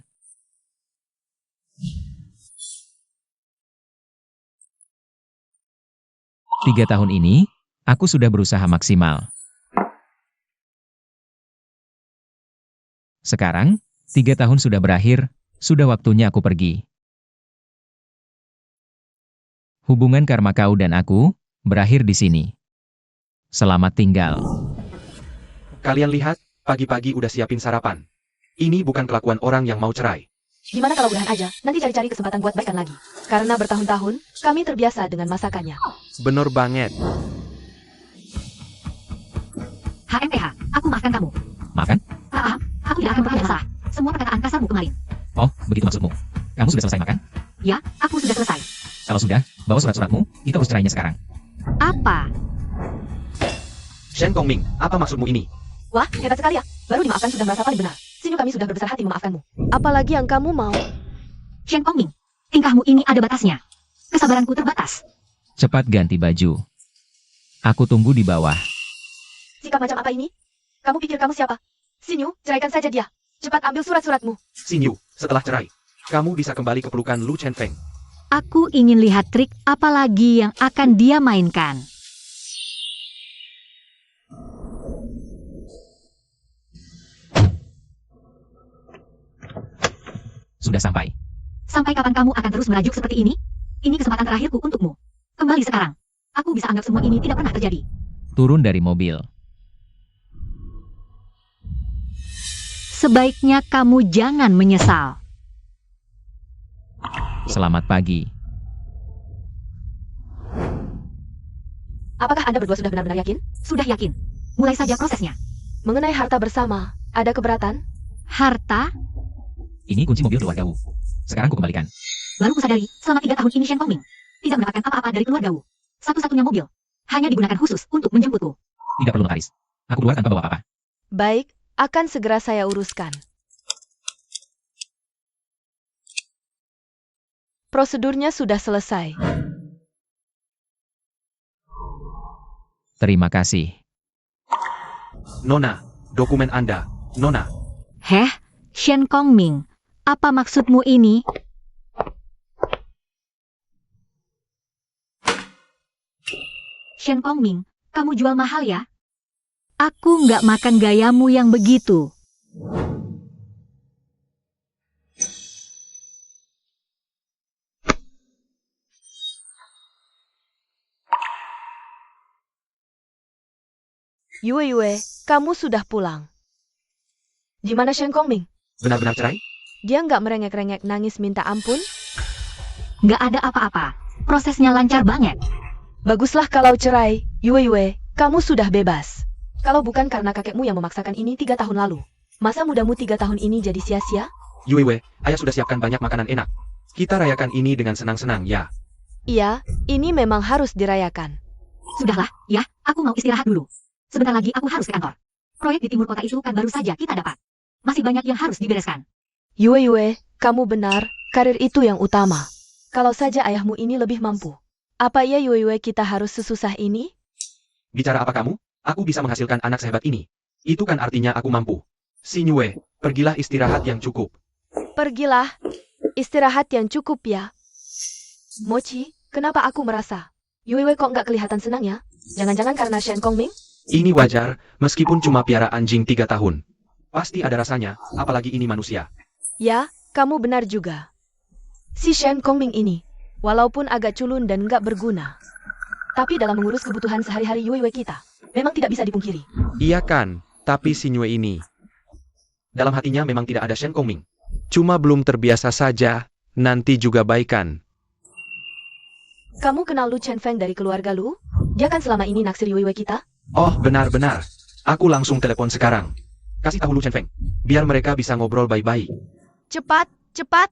Speaker 3: Tiga tahun ini, aku sudah berusaha maksimal. Sekarang, 3 tahun sudah berakhir, sudah waktunya aku pergi. Hubungan karma kau dan aku, berakhir di sini. Selamat tinggal.
Speaker 1: Kalian lihat, pagi-pagi udah siapin sarapan. Ini bukan kelakuan orang yang mau cerai.
Speaker 4: Gimana kalau udahan aja, nanti cari-cari kesempatan buat baikan lagi. Karena bertahun-tahun, kami terbiasa dengan masakannya.
Speaker 1: Bener banget.
Speaker 2: HMPH, aku maafkan kamu.
Speaker 3: Makan?
Speaker 2: Aku tidak akan pernah salah. Semua perkataan kasarmu kemarin.
Speaker 3: Oh, begitu maksudmu. Kamu sudah selesai makan?
Speaker 2: Ya, aku sudah selesai.
Speaker 3: Kalau sudah, bawa surat-suratmu, kita urus cerainya sekarang.
Speaker 2: Apa?
Speaker 1: Shen Kongming, apa maksudmu ini?
Speaker 4: Wah, hebat sekali ya. Baru dimaafkan sudah merasa paling benar. Sinyo kami sudah berbesar hati memaafkanmu. Apalagi yang kamu mau?
Speaker 2: Shen Kongming, tingkahmu ini ada batasnya. Kesabaranku terbatas.
Speaker 3: Cepat ganti baju. Aku tunggu di bawah.
Speaker 4: Sikap macam apa ini? Kamu pikir kamu siapa? Sinyo, ceraikan saja dia. Cepat ambil surat-suratmu.
Speaker 1: Sinyu, setelah cerai, kamu bisa kembali ke pelukan Lu Chenfeng.
Speaker 2: Aku ingin lihat trik apa lagi yang akan dia mainkan.
Speaker 3: Sudah sampai.
Speaker 2: Sampai kapan kamu akan terus merajuk seperti ini? Ini kesempatan terakhirku untukmu. Kembali sekarang. Aku bisa anggap semua ini tidak pernah terjadi.
Speaker 3: Turun dari mobil.
Speaker 2: Sebaiknya kamu jangan menyesal.
Speaker 3: Selamat pagi.
Speaker 4: Apakah Anda berdua sudah benar-benar yakin?
Speaker 2: Sudah yakin. Mulai saja prosesnya.
Speaker 4: Mengenai harta bersama, ada keberatan?
Speaker 2: Harta?
Speaker 3: Ini kunci mobil keluargamu. Sekarang ku kembalikan.
Speaker 2: Baru kusadari, selama 3 tahun ini Shen Kongming tidak mendapatkan apa-apa dari keluarga Wu. Satu-satunya mobil hanya digunakan khusus untuk menjemputku.
Speaker 3: Tidak perlu notaris. Aku keluar tanpa bawa apa-apa.
Speaker 4: Baik, akan segera saya uruskan. Prosedurnya sudah selesai.
Speaker 3: Terima kasih.
Speaker 1: Nona, dokumen Anda. Nona,
Speaker 2: Heh, Shen Kongming, apa maksudmu ini? Shen Kongming, kamu jual mahal ya? Aku nggak makan gayamu yang begitu.
Speaker 4: Yue, kamu sudah pulang. Gimana Shen Kongming?
Speaker 1: benar-benar cerai?
Speaker 4: Dia nggak merengek-rengek nangis minta ampun?
Speaker 2: Nggak ada apa-apa. Prosesnya lancar banget.
Speaker 4: Baguslah kalau cerai. Yue, kamu sudah bebas. Kalau bukan karena kakekmu yang memaksakan ini 3 tahun lalu. Masa mudamu 3 tahun ini jadi sia-sia?
Speaker 1: Yue, ayah sudah siapkan banyak makanan enak. Kita rayakan ini dengan senang-senang, ya.
Speaker 4: Iya, ini memang harus dirayakan.
Speaker 2: Sudahlah, ya, aku mau istirahat dulu. Sebentar lagi aku harus ke kantor. Proyek di timur kota itu kan baru saja kita dapat. Masih banyak yang harus dibereskan.
Speaker 4: Yue, kamu benar, karir itu yang utama. Kalau saja ayahmu ini lebih mampu. Apa ya Yue kita harus sesusah ini?
Speaker 1: Bicara apa kamu? Aku bisa menghasilkan anak sehebat ini. Itu kan artinya aku mampu. Yue, pergilah istirahat yang cukup.
Speaker 4: Pergilah, istirahat yang cukup ya. Mochi, kenapa aku merasa? Yue kok nggak kelihatan senang ya? Jangan-jangan karena Shen Kongming?
Speaker 1: Ini wajar, meskipun cuma piara anjing 3 tahun. Pasti ada rasanya, apalagi ini manusia.
Speaker 4: Ya, kamu benar juga. Si Shen Kongming ini, walaupun agak culun dan nggak berguna, tapi dalam mengurus kebutuhan sehari-hari Yue kita, memang tidak bisa dipungkiri.
Speaker 1: Iya kan, tapi Yue ini. Dalam hatinya memang tidak ada Shen Kongming. Cuma belum terbiasa saja, nanti juga baikan.
Speaker 4: Kamu kenal Lu Chenfeng dari keluarga Lu? Dia kan selama ini naksir Yue kita?
Speaker 1: Oh, benar-benar. Aku langsung telepon sekarang. Kasih tahu Lu Chenfeng, biar mereka bisa ngobrol baik-baik.
Speaker 4: Cepat, cepat!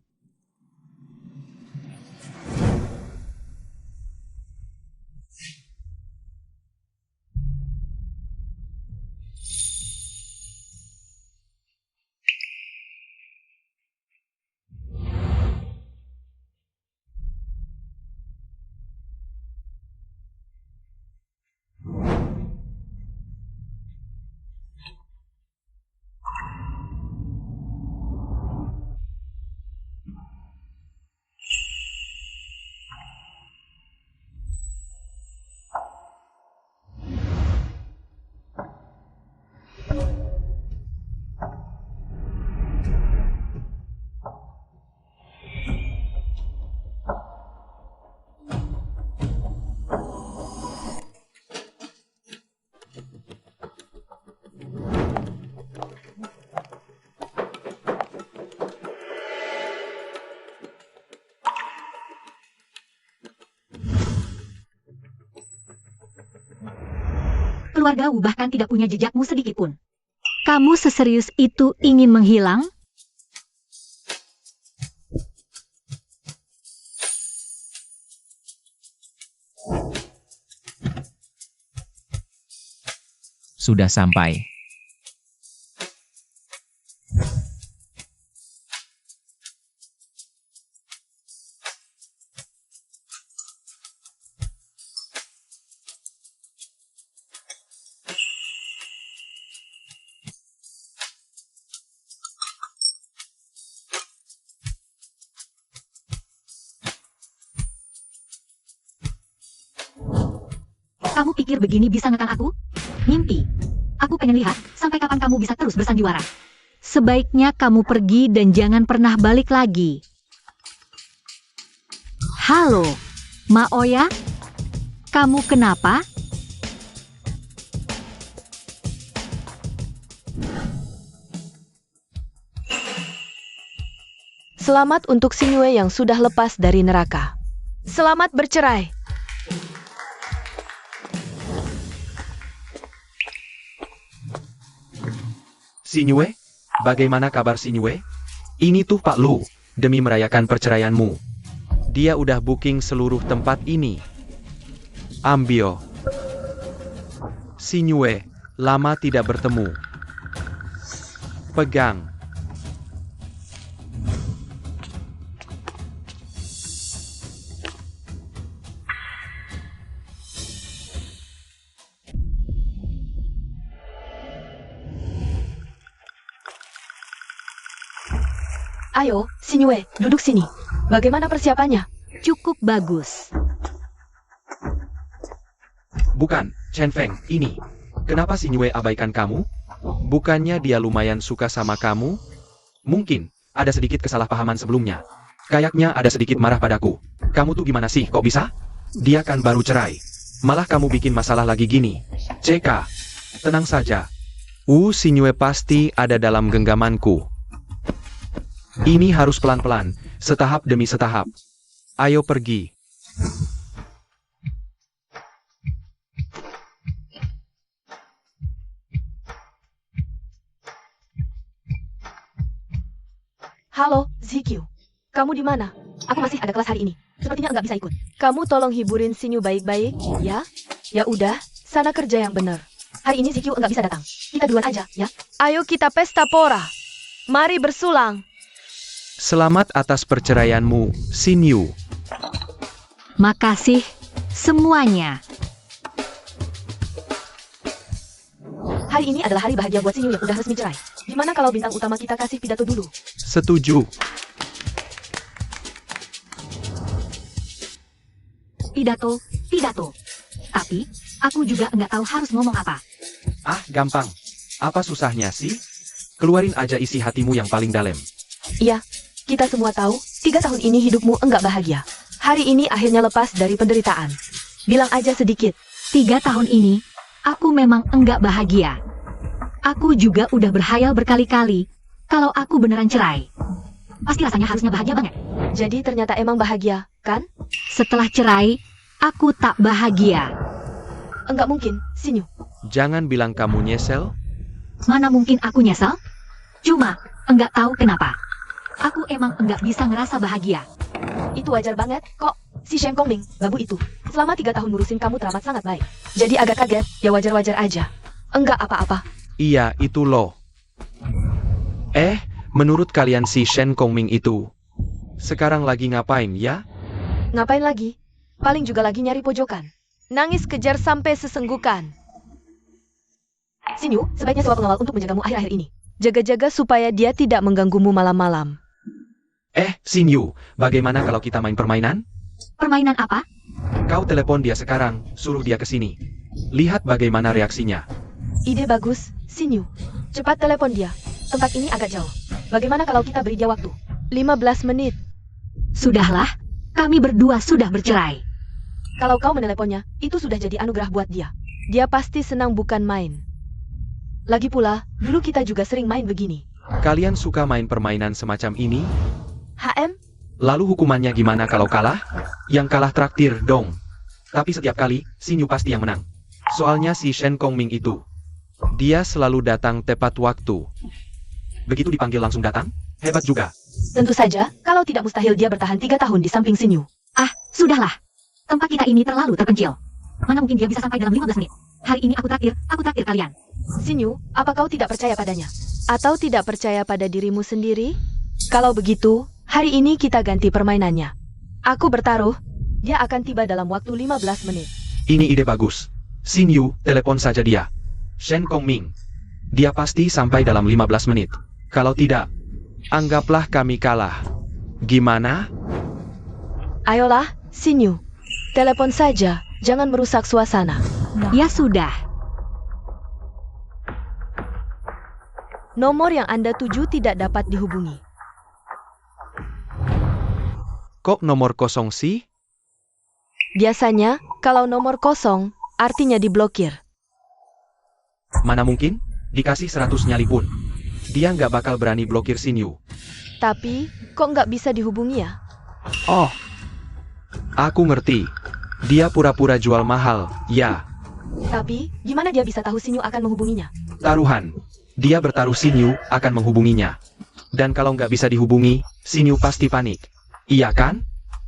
Speaker 2: Keluarga Wu bahkan tidak punya jejakmu sedikit pun. Kamu seserius itu ingin menghilang?
Speaker 3: Sudah sampai.
Speaker 2: Kamu pikir begini bisa ngekang aku? Mimpi. Aku pengen lihat sampai kapan kamu bisa terus bersandiwara. Sebaiknya kamu pergi dan jangan pernah balik lagi. Halo, Maoya? Kamu kenapa?
Speaker 4: Selamat untuk Yue yang sudah lepas dari neraka. Selamat bercerai.
Speaker 1: Yue, bagaimana kabar Yue? Ini tuh Pak Lu, demi merayakan perceraianmu. Dia udah booking seluruh tempat ini. Ambio. Sinyue, lama tidak bertemu. Pegang.
Speaker 4: Ayo, Sinyue, duduk sini. Bagaimana persiapannya?
Speaker 2: Cukup bagus.
Speaker 1: Bukan, Chen Feng, ini. Kenapa Sinyue abaikan kamu? Bukannya dia lumayan suka sama kamu? Mungkin, ada sedikit kesalahpahaman sebelumnya. Kayaknya ada sedikit marah padaku. Kamu tuh gimana sih, kok bisa? Dia kan baru cerai. Malah kamu bikin masalah lagi gini. CK, tenang saja. Sinyue pasti ada dalam genggamanku. Ini harus pelan-pelan, setahap demi setahap. Ayo pergi.
Speaker 4: Halo, ZQ. Kamu di mana?
Speaker 2: Aku masih ada kelas hari ini. Sepertinya nggak bisa ikut.
Speaker 4: Kamu tolong hiburin Sinyu baik-baik, ya? Ya udah, sana kerja yang benar.
Speaker 2: Hari ini ZQ nggak bisa datang. Kita duluan aja, ya?
Speaker 4: Ayo kita pesta pora. Mari bersulang.
Speaker 1: Selamat atas perceraianmu, Sinyu.
Speaker 2: Makasih semuanya. Hari ini adalah hari bahagia buat Sinyu yang udah resmi cerai.
Speaker 4: Gimana kalau bintang utama kita kasih pidato dulu?
Speaker 1: Setuju.
Speaker 2: Pidato. Tapi, aku juga nggak tahu harus ngomong apa.
Speaker 1: Ah, gampang. Apa susahnya sih? Keluarin aja isi hatimu yang paling dalam.
Speaker 4: Iya, kita semua tahu, 3 tahun ini hidupmu enggak bahagia. Hari ini akhirnya lepas dari penderitaan. Bilang aja sedikit.
Speaker 2: 3 tahun ini, aku memang enggak bahagia. Aku juga udah berhayal berkali-kali, kalau aku beneran cerai. Pasti rasanya harusnya bahagia banget.
Speaker 4: Jadi ternyata emang bahagia, kan?
Speaker 2: Setelah cerai, aku tak bahagia.
Speaker 4: Enggak mungkin, Sinyu.
Speaker 1: Jangan bilang kamu nyesel.
Speaker 2: Mana mungkin aku nyesel? Cuma, enggak tahu kenapa. Aku emang enggak bisa ngerasa bahagia.
Speaker 4: Itu wajar banget, kok. Si Shen Kongming, babu itu, selama 3 tahun ngurusin kamu teramat sangat baik. Jadi agak kaget, ya wajar-wajar aja. Enggak apa-apa.
Speaker 1: Iya, itu loh. Menurut kalian si Shen Kongming itu sekarang lagi ngapain ya?
Speaker 4: Ngapain lagi? Paling juga lagi nyari pojokan. Nangis kejar sampai sesenggukan.
Speaker 2: Sinyu, sebaiknya sewa pengawal untuk menjagamu akhir-akhir ini.
Speaker 4: Jaga-jaga supaya dia tidak mengganggumu malam-malam.
Speaker 1: Sinyu, bagaimana kalau kita main permainan?
Speaker 2: Permainan apa?
Speaker 1: Kau telepon dia sekarang, suruh dia ke sini. Lihat bagaimana reaksinya.
Speaker 4: Ide bagus, Sinyu. Cepat telepon dia. Tempat ini agak jauh. Bagaimana kalau kita beri dia waktu? 15 menit.
Speaker 2: Sudahlah, kami berdua sudah bercerai.
Speaker 4: Kalau kau meneleponnya, itu sudah jadi anugerah buat dia. Dia pasti senang bukan main. Lagi pula, dulu kita juga sering main begini.
Speaker 1: Kalian suka main permainan semacam ini?
Speaker 4: HM?
Speaker 1: Lalu hukumannya gimana kalau kalah? Yang kalah traktir dong. Tapi setiap kali, Sinyu pasti yang menang. Soalnya si Shen Kongming itu, dia selalu datang tepat waktu. Begitu dipanggil langsung datang? Hebat juga.
Speaker 4: Tentu saja, kalau tidak mustahil dia bertahan 3 tahun di samping Sinyu.
Speaker 2: Ah, sudahlah. Tempat kita ini terlalu terpencil. Mana mungkin dia bisa sampai dalam 15 menit. Hari ini aku traktir kalian.
Speaker 4: Sinyu, apa kau tidak percaya padanya? Atau tidak percaya pada dirimu sendiri? Kalau begitu, hari ini kita ganti permainannya. Aku bertaruh, dia akan tiba dalam waktu 15 menit.
Speaker 1: Ini ide bagus. Sinyu, telepon saja dia. Shen Kongming. Dia pasti sampai dalam 15 menit. Kalau tidak, anggaplah kami kalah. Gimana?
Speaker 4: Ayolah, Sinyu. Telepon saja, jangan merusak suasana.
Speaker 2: Ya sudah.
Speaker 4: Nomor yang Anda tuju tidak dapat dihubungi.
Speaker 1: Kok nomor kosong sih?
Speaker 4: Biasanya, kalau nomor kosong, artinya diblokir.
Speaker 1: Mana mungkin? Dikasih 100 nyali pun. Dia nggak bakal berani blokir Sinyu.
Speaker 4: Tapi, kok nggak bisa dihubungi ya?
Speaker 1: Oh, aku ngerti. Dia pura-pura jual mahal, ya.
Speaker 4: Tapi, gimana dia bisa tahu Sinyu akan menghubunginya?
Speaker 1: Taruhan. Dia bertaruh Sinyu akan menghubunginya. Dan kalau nggak bisa dihubungi, Sinyu pasti panik. Iya kan?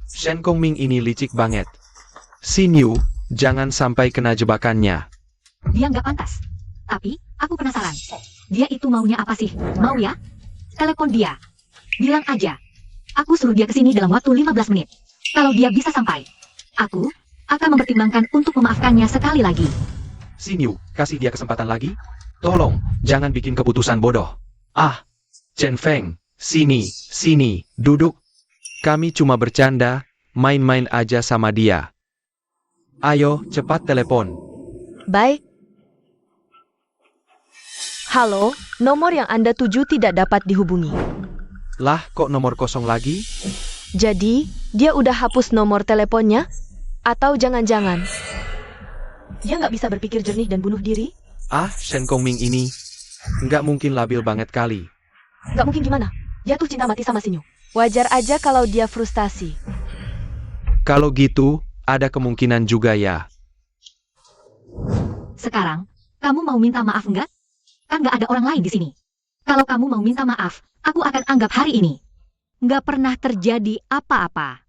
Speaker 1: Shen Kongming ini licik banget. Xinyu, jangan sampai kena jebakannya.
Speaker 2: Dia nggak pantas. Tapi, aku penasaran. Dia itu maunya apa sih? Mau ya? Telepon dia. Bilang aja. Aku suruh dia kesini dalam waktu 15 menit. Kalau dia bisa sampai, aku akan mempertimbangkan untuk memaafkannya sekali lagi.
Speaker 1: Xinyu, kasih dia kesempatan lagi. Tolong, jangan bikin keputusan bodoh. Ah, Chen Feng, sini, duduk. Kami cuma bercanda, main-main aja sama dia. Ayo, cepat telepon.
Speaker 4: Baik. Halo, nomor yang Anda tuju tidak dapat dihubungi.
Speaker 1: Lah, kok nomor kosong lagi?
Speaker 4: Jadi, dia udah hapus nomor teleponnya? Atau jangan-jangan dia nggak bisa berpikir jernih dan bunuh diri?
Speaker 1: Ah, Shen Kongming ini nggak mungkin labil banget kali.
Speaker 4: Nggak mungkin gimana? Jatuh cinta mati sama Xinyu. Wajar aja kalau dia frustasi.
Speaker 1: Kalau gitu, ada kemungkinan juga ya.
Speaker 2: Sekarang, kamu mau minta maaf nggak? Kan nggak ada orang lain di sini. Kalau kamu mau minta maaf, aku akan anggap hari ini nggak pernah terjadi apa-apa.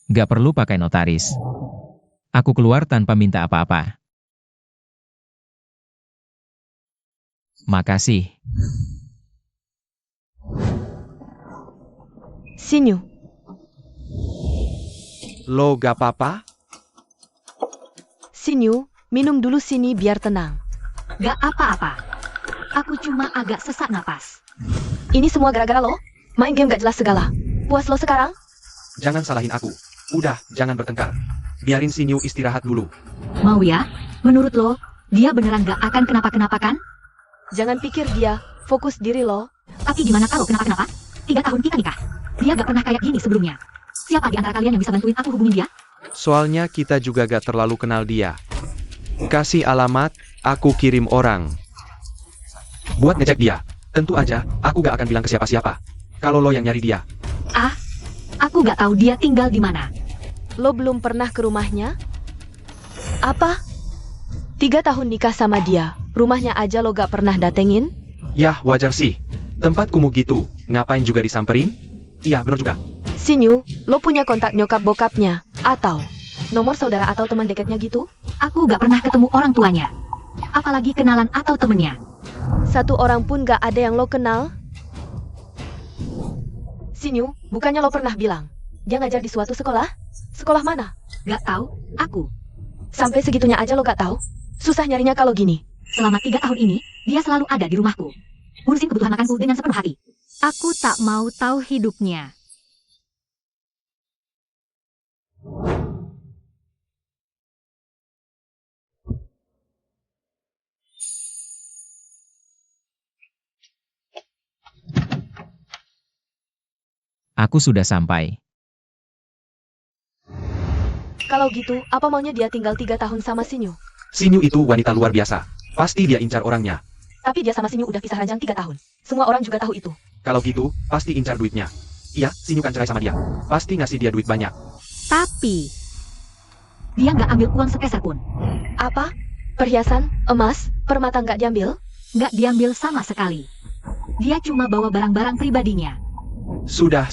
Speaker 3: Gak perlu pakai notaris. Aku keluar tanpa minta apa-apa. Makasih.
Speaker 4: Xinyu,
Speaker 1: Lo gak apa-apa?
Speaker 4: Xinyu, minum dulu sini biar tenang.
Speaker 2: Nggak apa-apa. Aku cuma agak sesak napas.
Speaker 4: Ini semua gara-gara lo? Main game gak jelas segala. Puas lo sekarang?
Speaker 1: Jangan salahin aku. Udah, jangan bertengkar. Biarin Xinyu istirahat dulu.
Speaker 2: Mau ya? Menurut lo, dia beneran nggak akan kenapa-kenapa kan?
Speaker 4: Jangan pikir dia, fokus diri lo.
Speaker 2: Tapi gimana kalau kenapa-kenapa? 3 tahun kita nikah. Dia gak pernah kayak gini sebelumnya. Siapa di antara kalian yang bisa bantuin aku hubungin dia?
Speaker 1: Soalnya kita juga gak terlalu kenal dia. Kasih alamat, aku kirim orang. Buat ngecek dia. Tentu aja, aku gak akan bilang ke siapa-siapa. Kalau lo yang nyari dia.
Speaker 2: Ah, aku gak tahu dia tinggal di mana.
Speaker 4: Lo belum pernah ke rumahnya? Apa? 3 tahun nikah sama dia, rumahnya aja lo gak pernah datengin?
Speaker 1: Yah, wajar sih. Tempat kumuh gitu, ngapain juga disamperin? Iya, bener juga.
Speaker 4: Xinyu, lo punya kontak nyokap bokapnya? Atau nomor saudara atau teman dekatnya gitu?
Speaker 2: Aku gak pernah ketemu orang tuanya. Apalagi kenalan atau temennya.
Speaker 4: Satu orang pun gak ada yang lo kenal? Xinyu, bukannya lo pernah bilang dia ngajar di suatu sekolah? Sekolah mana?
Speaker 2: Gak tahu, aku.
Speaker 4: Sampai segitunya aja lo gak tahu? Susah nyarinya kalau gini.
Speaker 2: Selama 3 tahun ini, dia selalu ada di rumahku. Ngurusin kebutuhan makanku dengan sepenuh hati. Aku tak mau tahu hidupnya.
Speaker 3: Aku sudah sampai.
Speaker 4: Kalau gitu, apa maunya dia tinggal 3 tahun sama Xinyu?
Speaker 1: Xinyu itu wanita luar biasa. Pasti dia incar orangnya.
Speaker 4: Tapi dia sama Xinyu udah pisah ranjang 3 tahun. Semua orang juga tahu itu.
Speaker 1: Kalau gitu, pasti incar duitnya. Iya, Xinyu kan cerai sama dia. Pasti ngasih dia duit banyak.
Speaker 2: Tapi, dia nggak ambil uang sepeser pun.
Speaker 4: Apa? Perhiasan, emas, permata nggak diambil?
Speaker 2: Nggak diambil sama sekali. Dia cuma bawa barang-barang pribadinya.
Speaker 1: Sudah.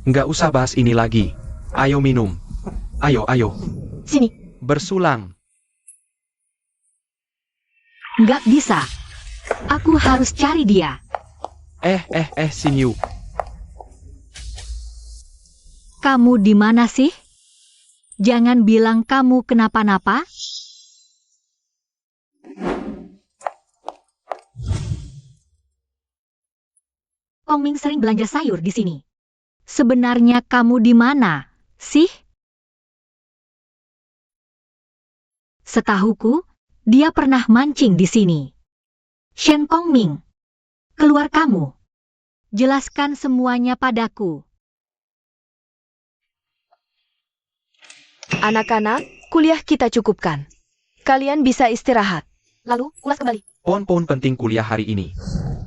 Speaker 1: Nggak usah bahas ini lagi. Ayo minum. Ayo.
Speaker 4: Sini.
Speaker 1: Bersulang.
Speaker 2: Nggak bisa. Aku harus cari dia.
Speaker 1: Xinyu.
Speaker 2: Kamu di mana sih? Jangan bilang kamu kenapa-napa. Kongming sering belanja sayur di sini. Sebenarnya kamu di mana sih? Setahuku, dia pernah mancing di sini. Shen Kongming, keluar kamu. Jelaskan semuanya padaku.
Speaker 4: Anak-anak, kuliah kita cukupkan. Kalian bisa istirahat. Lalu, ulas kembali.
Speaker 1: Pon penting kuliah hari ini.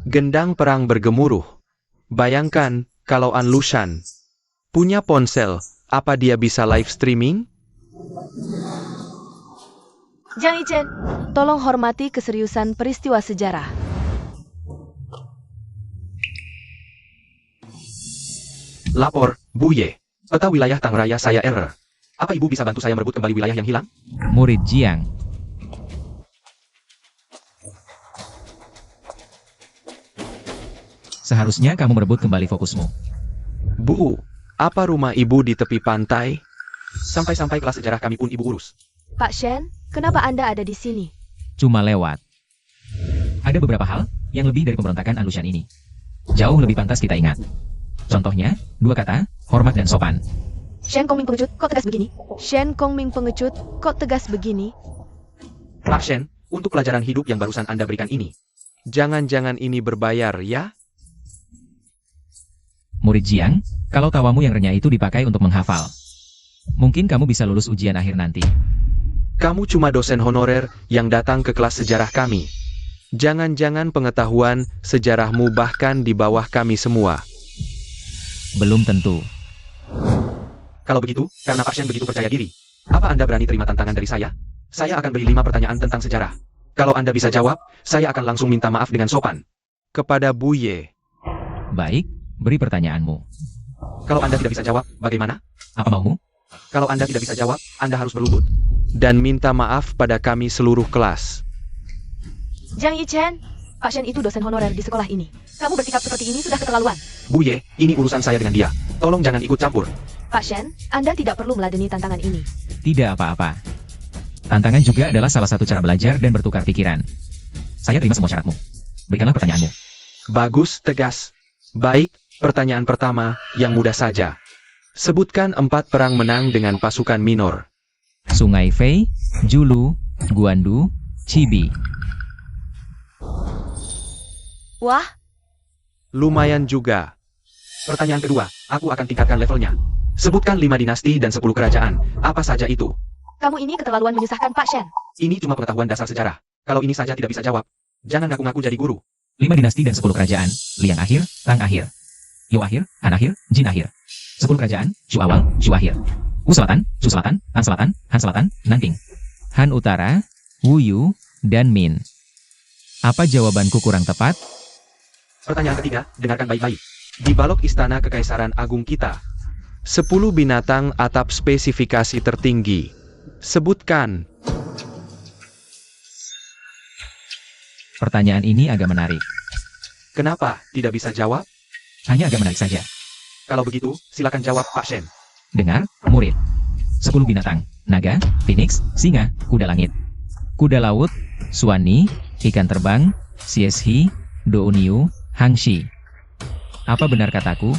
Speaker 1: Gendang perang bergemuruh. Bayangkan, kalau An Lushan punya ponsel, apa dia bisa live streaming?
Speaker 4: Jiang Yichen, tolong hormati keseriusan peristiwa sejarah.
Speaker 1: Lapor, Buye. Peta wilayah Tangraya saya error. Apa ibu bisa bantu saya merebut kembali wilayah yang hilang?
Speaker 3: Murid Jiang. Seharusnya kamu merebut kembali fokusmu.
Speaker 1: Bu, apa rumah ibu di tepi pantai? Sampai-sampai kelas sejarah kami pun ibu urus.
Speaker 4: Pak Shen, kenapa Anda ada di sini?
Speaker 3: Cuma lewat. Ada beberapa hal yang lebih dari pemberontakan Anlushan ini. Jauh lebih pantas kita ingat. Contohnya, dua kata, hormat dan sopan.
Speaker 2: Shen Kongming pengecut, kok tegas begini?
Speaker 4: Shen Kongming pengecut, kok tegas begini?
Speaker 1: Pak Shen, untuk pelajaran hidup yang barusan Anda berikan ini. Jangan-jangan ini berbayar, ya?
Speaker 3: Murid Jiang, kalau tawamu yang renyah itu dipakai untuk menghafal, mungkin kamu bisa lulus ujian akhir nanti.
Speaker 1: Kamu cuma dosen honorer yang datang ke kelas sejarah kami. Jangan-jangan pengetahuan sejarahmu bahkan di bawah kami semua.
Speaker 3: Belum tentu.
Speaker 1: Kalau begitu, karena Pak Shen begitu percaya diri, apa Anda berani terima tantangan dari saya? Saya akan beri 5 pertanyaan tentang sejarah. Kalau Anda bisa jawab, saya akan langsung minta maaf dengan sopan. Kepada Buye.
Speaker 3: Baik, beri pertanyaanmu.
Speaker 1: Kalau Anda tidak bisa jawab, bagaimana?
Speaker 3: Apa maumu?
Speaker 1: Kalau Anda tidak bisa jawab, Anda harus berlutut. Dan minta maaf pada kami seluruh kelas.
Speaker 4: Jiang Yichen, Pak Shen itu dosen honorer di sekolah ini. Kamu bersikap seperti ini sudah keterlaluan.
Speaker 1: Buye, ini urusan saya dengan dia. Tolong jangan ikut campur.
Speaker 4: Pak Shen, Anda tidak perlu meladeni tantangan ini.
Speaker 3: Tidak apa-apa. Tantangan juga adalah salah satu cara belajar dan bertukar pikiran. Saya terima semua syaratmu. Berikanlah pertanyaanmu.
Speaker 1: Bagus, tegas. Baik, pertanyaan pertama, yang mudah saja. Sebutkan 4 perang menang dengan pasukan minor.
Speaker 3: Sungai Fei, Julu, Guandu, Chibi.
Speaker 4: Wah,
Speaker 1: Lumayan juga. Pertanyaan kedua, aku akan tingkatkan levelnya. Sebutkan 5 dinasti dan 10 kerajaan. Apa saja itu?
Speaker 4: kamu ini keterlaluan menyusahkan Pak Shen.
Speaker 1: Ini cuma pengetahuan dasar sejarah. Kalau ini saja tidak bisa jawab, jangan ngaku-ngaku jadi guru.
Speaker 3: 5 dinasti dan 10 kerajaan. Liang akhir, Tang akhir. Yo akhir, Han akhir, Jin akhir. 10 kerajaan, Shu awal, Shu akhir. Wu selatan, Shu selatan, Han selatan, Han selatan, Nanting. Han utara, Wu Yu, dan Min. Apa jawabanku kurang tepat?
Speaker 1: Pertanyaan ketiga, dengarkan baik-baik. Di balok istana kekaisaran agung kita, 10 binatang atap spesifikasi tertinggi. Sebutkan.
Speaker 3: Pertanyaan ini agak menarik.
Speaker 1: Kenapa tidak bisa jawab?
Speaker 3: Hanya agak menarik saja.
Speaker 1: Kalau begitu, silakan jawab Pak Shen.
Speaker 3: Dengar, murid. 10 binatang. Naga, Phoenix, Singa, Kuda Langit. Kuda Laut, Suani, Ikan Terbang, Xieshi, Douniu, Hangxi. Apa benar kataku?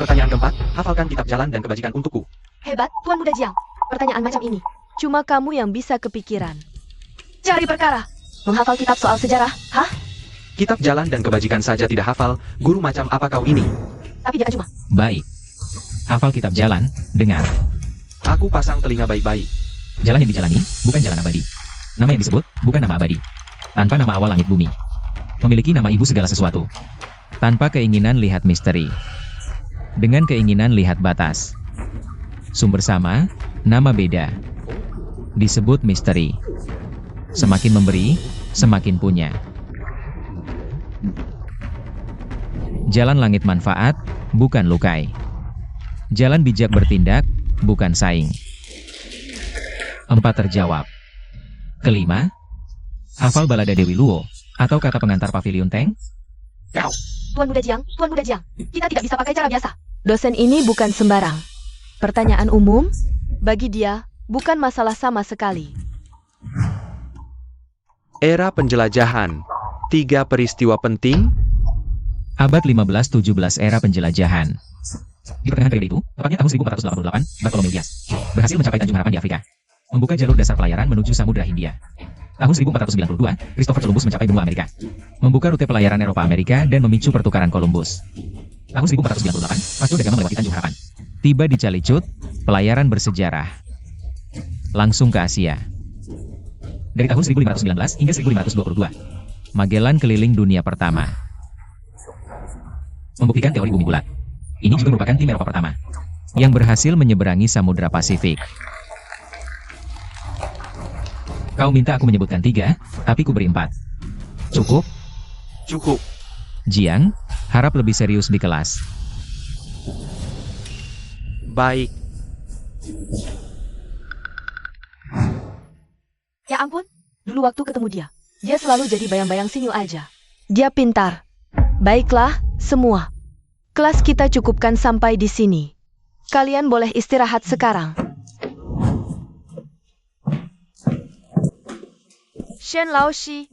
Speaker 1: Pertanyaan keempat, hafalkan kitab jalan dan kebajikan untukku.
Speaker 4: Hebat, Tuan Muda Jiang. Pertanyaan macam ini. Cuma kamu yang bisa kepikiran. Cari perkara. Menghafal kitab soal sejarah, hah?
Speaker 1: Kitab jalan dan kebajikan saja tidak hafal, guru macam apa kau ini?
Speaker 4: Tapi jangan cuma.
Speaker 3: Baik. Hafal kitab jalan, dengar.
Speaker 1: Aku pasang telinga baik-baik.
Speaker 3: Jalan yang dijalani, bukan jalan abadi. Nama yang disebut, bukan nama abadi. Tanpa nama awal langit bumi. Memiliki nama ibu segala sesuatu. Tanpa keinginan lihat misteri. Dengan keinginan lihat batas. Sumber sama, nama beda. Disebut misteri. Semakin memberi, semakin punya. Jalan langit manfaat, bukan lukai. Jalan bijak bertindak, bukan saing. 4 terjawab. Kelima, hafal balada Dewi Luo, atau kata pengantar pavilion Teng?
Speaker 1: Kau.
Speaker 4: Tuan Muda Jiang, kita tidak bisa pakai cara biasa. Dosen ini bukan sembarang. Pertanyaan umum, bagi dia, bukan masalah sama sekali.
Speaker 1: Era penjelajahan. 3 peristiwa penting.
Speaker 3: Abad 15-17 era penjelajahan. Di pertengahan periode itu, tepatnya tahun 1488, Bartolomeu Dias berhasil mencapai Tanjung Harapan di Afrika, membuka jalur dasar pelayaran menuju Samudra Hindia. Tahun 1492, Christopher Columbus mencapai benua Amerika, membuka rute pelayaran Eropa-Amerika dan memicu pertukaran Columbus. Tahun 1498, Vasco da Gama melewati Tanjung Harapan. Tiba di Calicut, pelayaran bersejarah. Langsung ke Asia. Dari tahun 1519 hingga 1522, Magellan keliling dunia pertama. Membuktikan teori bumi bulat. Ini juga merupakan tim Eropa pertama yang berhasil menyeberangi Samudra Pasifik. Kau minta aku menyebutkan 3, tapi ku beri 4. Cukup?
Speaker 1: Cukup.
Speaker 3: Jiang, harap lebih serius di kelas.
Speaker 1: Baik.
Speaker 4: Ya ampun, dulu waktu ketemu dia selalu jadi bayang-bayang Sinyu aja. Dia pintar. Baiklah, semua. Kelas kita cukupkan sampai di sini. Kalian boleh istirahat sekarang. Shen Laoshi.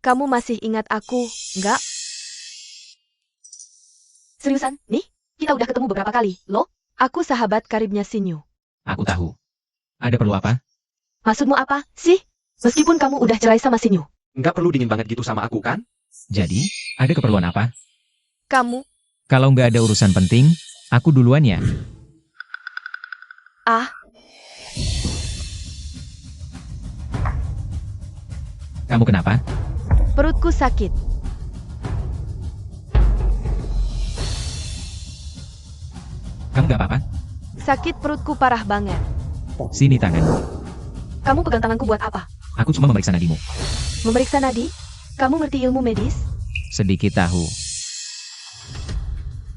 Speaker 4: Kamu masih ingat aku, enggak? Seriusan? Nih, kita udah ketemu beberapa kali, loh? Aku sahabat karibnya Sinyu.
Speaker 3: Aku tahu. Ada perlu apa?
Speaker 4: Maksudmu apa, sih? Meskipun kamu udah cerai sama Sinyu.
Speaker 1: Nggak perlu dingin banget gitu sama aku kan?
Speaker 3: Jadi, ada keperluan apa?
Speaker 4: Kamu,
Speaker 3: Kalau nggak ada urusan penting, aku duluan ya. Kamu kenapa?
Speaker 4: perutku sakit.
Speaker 3: Kamu nggak apa-apa?
Speaker 4: Sakit perutku parah banget.
Speaker 3: Sini tangan.
Speaker 4: Kamu pegang tanganku buat apa?
Speaker 3: Aku cuma memeriksa nadimu.
Speaker 4: Memeriksa nadi? Kamu ngerti ilmu medis?
Speaker 3: Sedikit tahu.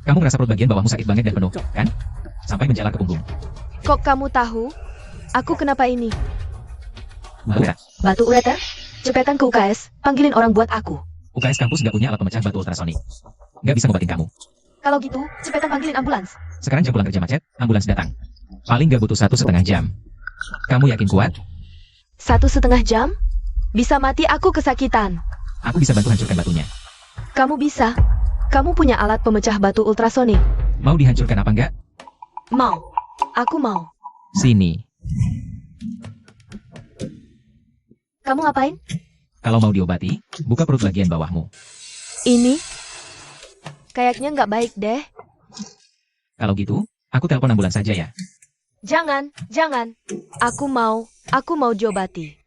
Speaker 3: Kamu ngerasa perut bagian bawahmu sakit banget dan penuh, kan? Sampai menjalar ke punggung.
Speaker 4: Kok kamu tahu? Aku kenapa ini?
Speaker 3: Berat.
Speaker 4: Batu ureter? Cepetan ke UKS, panggilin orang buat aku.
Speaker 3: UKS kampus nggak punya alat pemecah batu ultrasonik. Nggak bisa ngobatin kamu.
Speaker 4: Kalau gitu, cepetan panggilin ambulans.
Speaker 3: Sekarang jam pulang kerja macet, ambulans datang. Paling nggak butuh 1,5 jam. Kamu yakin kuat?
Speaker 4: 1,5 jam? Bisa mati aku kesakitan.
Speaker 3: Aku bisa bantu hancurkan batunya.
Speaker 4: Kamu bisa. Kamu punya alat pemecah batu ultrasonik.
Speaker 3: Mau dihancurkan apa enggak?
Speaker 4: Mau. Aku mau.
Speaker 3: Sini.
Speaker 4: Kamu ngapain?
Speaker 3: Kalau mau diobati, buka perut bagian bawahmu.
Speaker 4: Ini? Kayaknya nggak baik deh.
Speaker 3: Kalau gitu, aku telepon ambulans saja ya.
Speaker 4: Jangan. Aku mau diobati.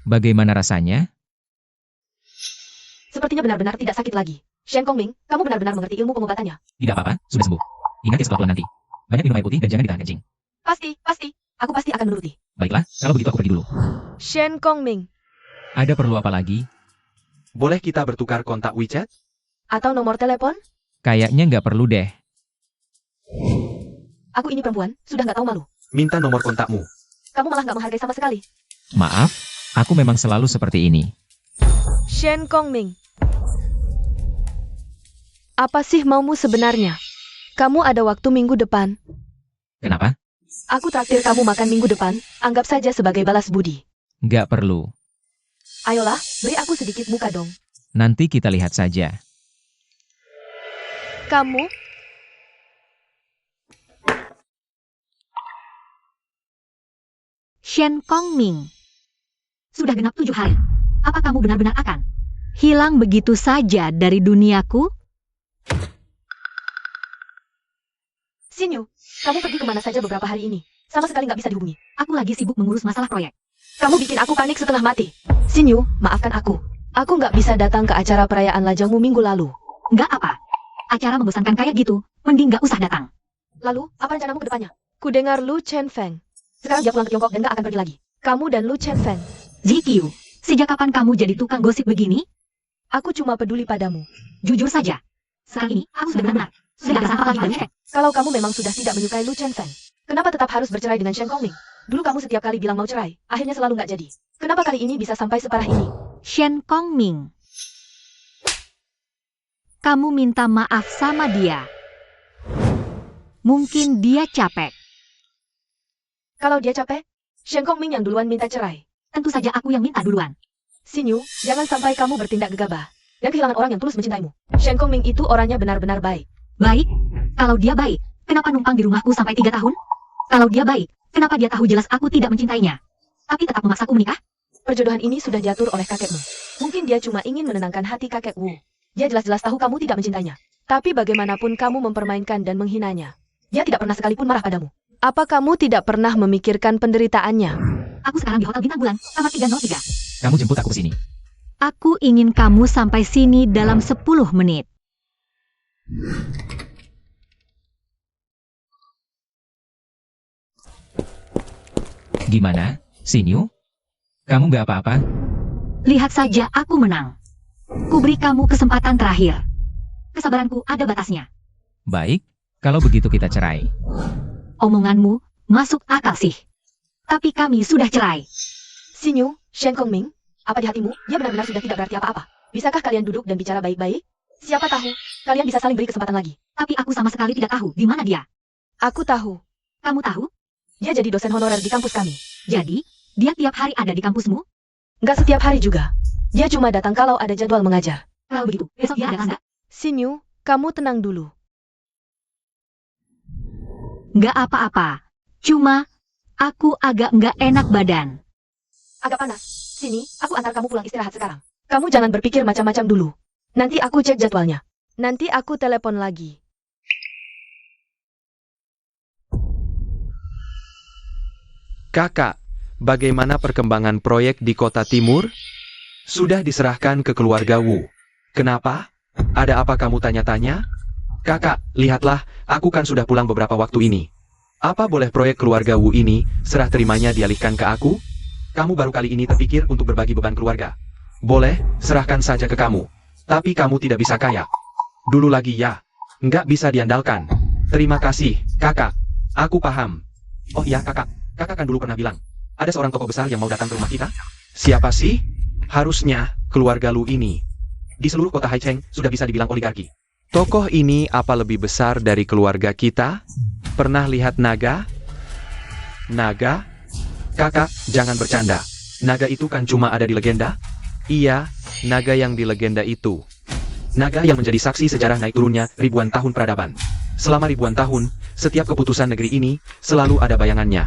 Speaker 3: Bagaimana rasanya?
Speaker 4: Sepertinya benar-benar tidak sakit lagi. Shen Kongming, kamu benar-benar mengerti ilmu pengobatannya.
Speaker 3: Tidak apa-apa, sudah sembuh. Ingat ya setelah pulang nanti. Banyak minum air putih dan jangan ditahan kencing.
Speaker 4: Pasti. Aku pasti akan menuruti.
Speaker 3: Baiklah, kalau begitu aku pergi dulu.
Speaker 4: Shen Kongming,
Speaker 3: Ada perlu apa lagi?
Speaker 1: Boleh kita bertukar kontak WeChat?
Speaker 4: atau nomor telepon?
Speaker 3: Kayaknya nggak perlu deh.
Speaker 4: Aku ini perempuan, sudah nggak tahu malu.
Speaker 1: Minta nomor kontakmu.
Speaker 4: Kamu malah nggak menghargai sama sekali.
Speaker 3: Maaf, aku memang selalu seperti ini.
Speaker 4: Shen Kongming. Apa sih maumu sebenarnya? Kamu ada waktu minggu depan.
Speaker 3: Kenapa?
Speaker 4: Aku traktir kamu makan minggu depan, anggap saja sebagai balas budi.
Speaker 3: Nggak perlu.
Speaker 4: Ayolah, beri aku sedikit muka dong.
Speaker 3: Nanti kita lihat saja.
Speaker 4: Kamu?
Speaker 2: Shen Kongming. Sudah genap 7 hari. Apa kamu benar-benar akan hilang begitu saja dari duniaku?
Speaker 4: Sinyu, kamu pergi kemana saja beberapa hari ini? Sama sekali nggak bisa dihubungi.
Speaker 2: Aku lagi sibuk mengurus masalah proyek.
Speaker 4: Kamu bikin aku panik setengah mati. Sinyu, maafkan aku. Aku nggak bisa datang ke acara perayaan lajangmu minggu lalu.
Speaker 2: Nggak apa. Acara membosankan kayak gitu, mending nggak usah datang.
Speaker 4: Lalu, apa rencanamu ke depannya? Ku dengar Lu Chen Feng. Sekarang dia pulang ke Tiongkok dan nggak akan pergi lagi. Kamu dan Lu Chen Feng.
Speaker 2: ZQ, sejak kapan kamu jadi tukang gosip begini?
Speaker 4: Aku cuma peduli padamu.
Speaker 2: Jujur saja. Sekarang ini, aku sudah benar-benar. Sudah ada sampah lagi dari cek.
Speaker 4: Kalau kamu memang sudah tidak menyukai Lu Chen Feng, kenapa tetap harus bercerai dengan Shen Kongming? Dulu kamu setiap kali bilang mau cerai, akhirnya selalu nggak jadi. Kenapa kali ini bisa sampai separah ini?
Speaker 2: Shen Kongming. Kamu minta maaf sama dia. Mungkin dia capek.
Speaker 4: Kalau dia capek, Shen Kongming yang duluan minta cerai.
Speaker 2: Tentu saja aku yang minta duluan.
Speaker 4: Sinyu, jangan sampai kamu bertindak gegabah dan kehilangan orang yang tulus mencintaimu. Shen Kongming itu orangnya benar-benar baik.
Speaker 2: Baik? Kalau dia baik, kenapa numpang di rumahku sampai 3 tahun? Kalau dia baik, kenapa dia tahu jelas aku tidak mencintainya? Tapi tetap memaksaku menikah?
Speaker 4: Perjodohan ini sudah diatur oleh kakekmu. Mungkin dia cuma ingin menenangkan hati kakek Wu. Dia jelas-jelas tahu kamu tidak mencintainya. Tapi bagaimanapun kamu mempermainkan dan menghinanya. Dia tidak pernah sekalipun marah padamu. Apa kamu tidak pernah memikirkan penderitaannya?
Speaker 2: Aku sekarang di Hotel Bintang Bulan, kamar 303.
Speaker 3: Kamu jemput aku ke sini.
Speaker 2: Aku ingin kamu sampai sini dalam 10 menit.
Speaker 3: Gimana, Sinyu? Kamu nggak apa-apa?
Speaker 2: Lihat saja aku menang. Kuberi kamu kesempatan terakhir. Kesabaranku ada batasnya.
Speaker 3: Baik, kalau begitu kita cerai.
Speaker 2: Omonganmu masuk akal sih. Tapi kami sudah cerai.
Speaker 4: Sinyu, Shen Kongming, apa di hatimu? Dia benar-benar sudah tidak berarti apa-apa. Bisakah kalian duduk dan bicara baik-baik? Siapa tahu, kalian bisa saling beri kesempatan lagi.
Speaker 2: Tapi aku sama sekali tidak tahu di mana dia.
Speaker 4: Aku tahu.
Speaker 2: Kamu tahu?
Speaker 4: Dia jadi dosen honorer di kampus kami.
Speaker 2: Jadi, dia tiap hari ada di kampusmu?
Speaker 4: Nggak setiap hari juga. Dia cuma datang kalau ada jadwal mengajar.
Speaker 2: Kalau begitu, besok dia datang nggak?
Speaker 4: Sinyu, kamu tenang dulu.
Speaker 2: Nggak apa-apa. Cuma, aku agak nggak enak badan.
Speaker 4: Agak panas. Sini, aku antar kamu pulang istirahat sekarang. Kamu jangan berpikir macam-macam dulu. Nanti aku cek jadwalnya. Nanti aku telepon lagi.
Speaker 1: Kakak, bagaimana perkembangan proyek di kota timur? Sudah diserahkan ke keluarga Wu. Kenapa? Ada apa kamu tanya-tanya? Kakak, lihatlah, aku kan sudah pulang beberapa waktu ini. Apa boleh proyek keluarga Wu ini, serah terimanya dialihkan ke aku? Kamu baru kali ini terpikir untuk berbagi beban keluarga. Boleh, serahkan saja ke kamu. Tapi kamu tidak bisa kaya. Dulu lagi ya. Nggak bisa diandalkan. Terima kasih, kakak. Aku paham. Oh iya, kakak. Kakak kan dulu pernah bilang, ada seorang tokoh besar yang mau datang ke rumah kita? Siapa sih? Harusnya, keluarga Lu ini. Di seluruh kota Haicheng, sudah bisa dibilang oligarki. Tokoh ini apa lebih besar dari keluarga kita? Pernah lihat naga? Naga? Kakak, jangan bercanda. Naga itu kan cuma ada di legenda? Iya, naga yang di legenda itu. Naga yang menjadi saksi sejarah naik turunnya ribuan tahun peradaban. Selama ribuan tahun, setiap keputusan negeri ini selalu ada bayangannya.